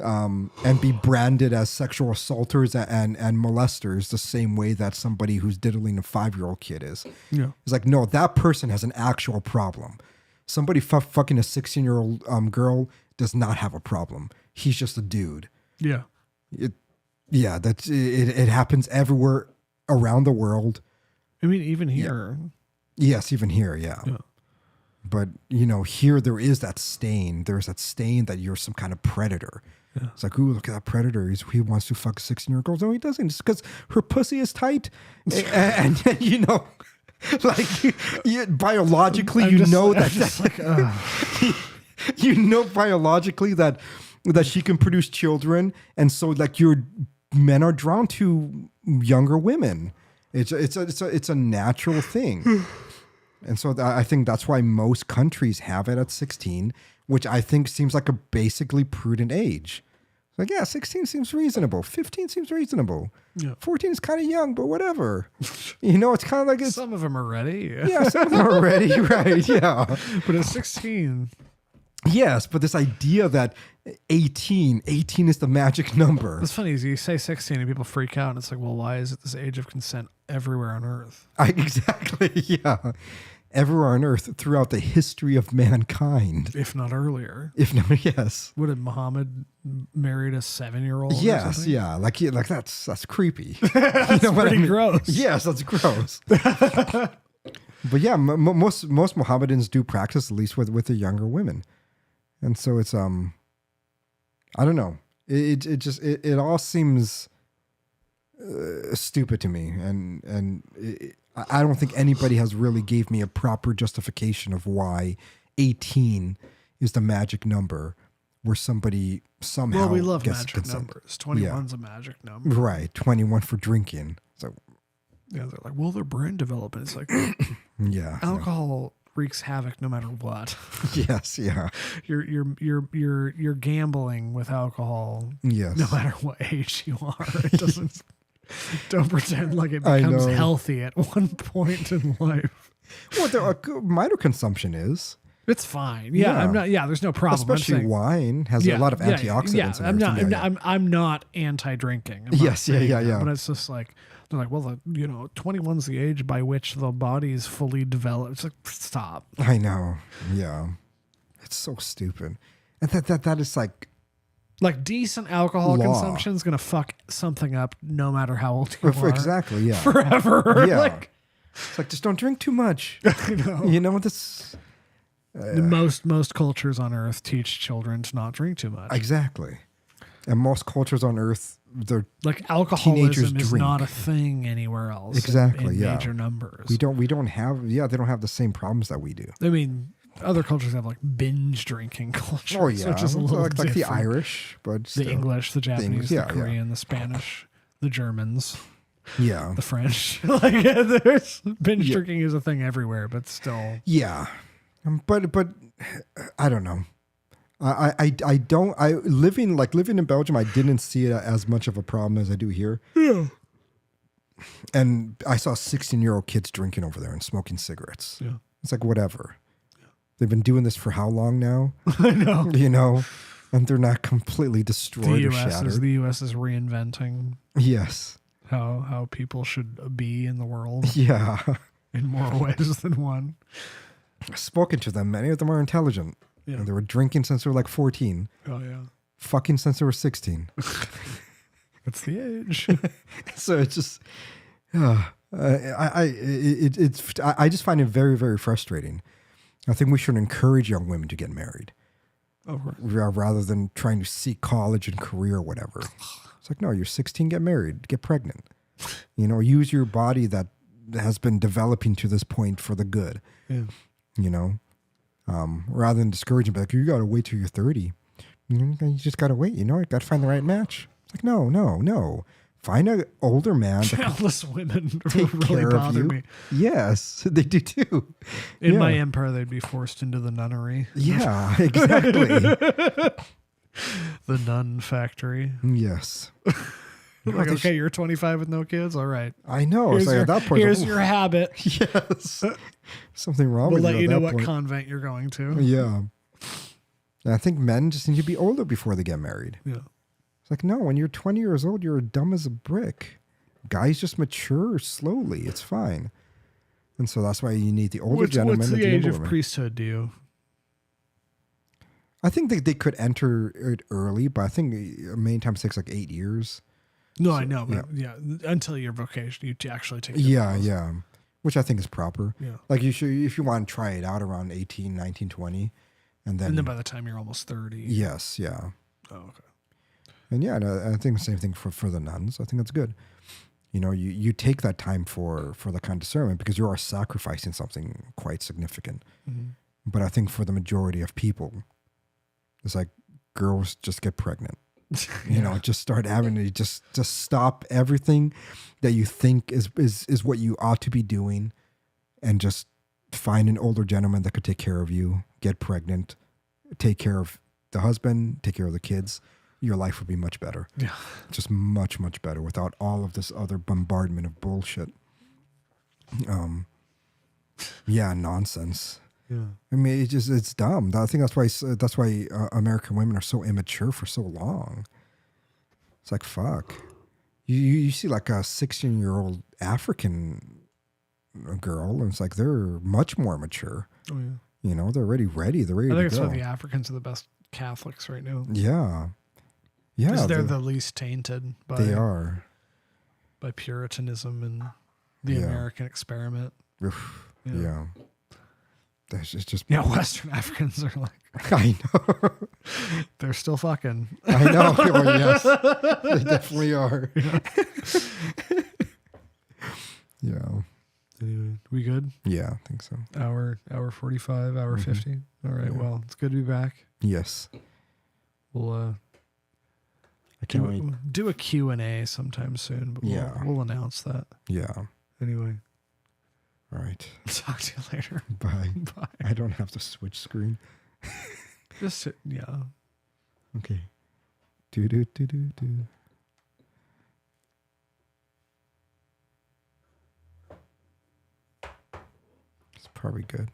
And be branded as sexual assaulters and molesters the same way that somebody who's diddling a 5-year-old kid is. Yeah. It's like, no, that person has an actual problem. Somebody fucking a 16-year-old girl does not have a problem. He's just a dude. Yeah. It happens everywhere around the world. I mean, even here. Yeah. Yes, even here, yeah. But, here there is that stain. There's that stain that you're some kind of predator. Yeah. It's like, ooh, look at that predator. He wants to fuck a 16-year-old girl. No, he doesn't. It's because her pussy is tight. and biologically, biologically that she can produce children. And so, like, men are drawn to younger women. It's a natural thing. And so I think that's why most countries have it at 16, which I think seems like a basically prudent age. Like, yeah, 16 seems reasonable. 15 seems reasonable. Yeah. 14 is kind of young, but whatever. It's kind of like some of them are ready. Yeah, some of them are ready, right? Yeah. But at 16. Yes, but this idea that 18 is the magic number. What's funny is you say 16 and people freak out, and it's like, well, why is it this age of consent everywhere on Earth? Exactly, yeah. Everywhere on Earth throughout the history of mankind. If not earlier. Yes. Would have Muhammad married a 7-year-old? Yes, yeah. Like that's creepy. That's pretty gross. Yes, that's gross. But yeah, most Mohammedans do practice, at least with the younger women. And so it's I don't know. It all seems stupid to me, and I don't think anybody has really gave me a proper justification of why 18 is the magic number where somebody somehow Well, we love gets magic consent. numbers. 21's a magic number. Right, 21 for drinking. So Yeah, they're like, well, their brain development. It's like yeah, alcohol wreaks havoc no matter what. yes, yeah, You're gambling with alcohol yes. no matter what age you are. It doesn't. Don't pretend like it I becomes know. healthy at one point in life. Well, minor consumption is. It's fine. Yeah, Yeah. I'm not. Yeah, there's no problem. I'm Especially saying- wine has a lot of antioxidants. Yeah, and I'm not. everything. I'm not anti-drinking. I'm not Yes, yeah, saying yeah, that, yeah. But it's just like they're like, well, 21's the age by which the body is fully developed. It's like, stop. I know. Yeah, it's so stupid, and that is like Like decent alcohol Law. consumption is gonna fuck something up, no matter how old you are. exactly. Yeah, Forever. Yeah. Like, it's like just don't drink too much. you know. You know this. Most cultures on Earth teach children to not drink too much. Exactly. And most cultures on Earth, they're Like alcoholism teenagers is drink. not a thing anywhere else. Exactly, in yeah. major numbers. we don't have they don't have the same problems that we do. I mean, other cultures have like binge drinking cultures, Oh yeah, which is a little like the different. Irish, but The still. English, the Japanese, yeah, the Korean, the Spanish, the Germans, Yeah, the French. Like there's binge Yeah. drinking is a thing everywhere, but still. yeah, but I don't know. I don't living in Belgium. I didn't see it as much of a problem as I do here. Yeah. And I saw 16-year-old kids drinking over there and smoking cigarettes. Yeah. It's like whatever. They've been doing this for how long now? I know. You know, and they're not completely destroyed or shattered. The U.S. is reinventing Yes. how people should be in the world Yeah. in more ways than one. I've spoken to them. Many of them are intelligent. Yeah. And they were drinking since they were like 14. Oh yeah. Fucking since they were 16. That's the age. So it's just, I just find it very, very frustrating. I think we should encourage young women to get married Oh, right. rather than trying to seek college and career or whatever. It's like, no, you're 16, get married, get pregnant. You know, use your body that has been developing to this point for the good. Yeah. You know, rather than discouraging, like, you got to wait till you're 30. You just got to wait, you know, you got to find the right match. It's like, no. Find an older man that can Childless women take really care of bother you. me. Yes, they do too. In Yeah. my empire, they'd be forced into the nunnery, Yeah, exactly. the nun factory. Yes. Like, okay, you're 25 with no kids. All right. I know. Here's, It's like your, at that point, here's oh, your habit. yes. Something wrong We'll with let you you at know that what point. convent you're going to. Yeah. And I think men just need to be older before they get married. Yeah. It's like, no, when you're 20 years old, you're dumb as a brick. Guys just mature slowly. It's fine. And so that's why you need the older gentlemen. What's and the age younger of women. priesthood, do you? I think they could enter it early, but I think many times it takes like 8 years. No, I know, but yeah, until your vocation, you actually take it. Yeah. Which I think is proper. Yeah. Like you should, if you want to try it out around 18, 19, 20. And then by the time you're almost 30. yes, yeah. Oh, okay. And yeah, and I think the same thing for the nuns. I think that's good. You know, you take that time for the kind of discernment because you are sacrificing something quite significant. Mm-hmm. But I think for the majority of people, it's like girls just get pregnant. You know, just start having to just stop everything that you think is what you ought to be doing, and just find an older gentleman that could take care of you, get pregnant, take care of the husband, take care of the kids. Your life would be much better. Yeah. Just much, much better without all of this other bombardment of bullshit. Yeah, nonsense. Yeah. I mean, it's dumb. I think that's why American women are so immature for so long. It's like, fuck. You see like a 16-year-old African girl, and it's like they're much more mature. Oh, yeah. You know, they're already ready. They're ready I think to it's go. why the Africans are the best Catholics right now. Yeah. Yeah. Because they're the least tainted they are. by Puritanism and the Yeah. American experiment. Oof. Yeah. Yeah. It's just. Yeah, Western Africans are like, I know. they're still fucking. I know. Oh, yes. They definitely are. Yeah. We good? Yeah, I think so. Hour 45, hour 50. All right. Yeah. Well, it's good to be back. Yes. We'll I can't wait. do a Q&A sometime soon, but Yeah. we'll announce that. Yeah. Anyway, All right. talk to you later. Bye. Bye. I don't have to switch screen. Just yeah. Okay. Do do do do do. It's probably good.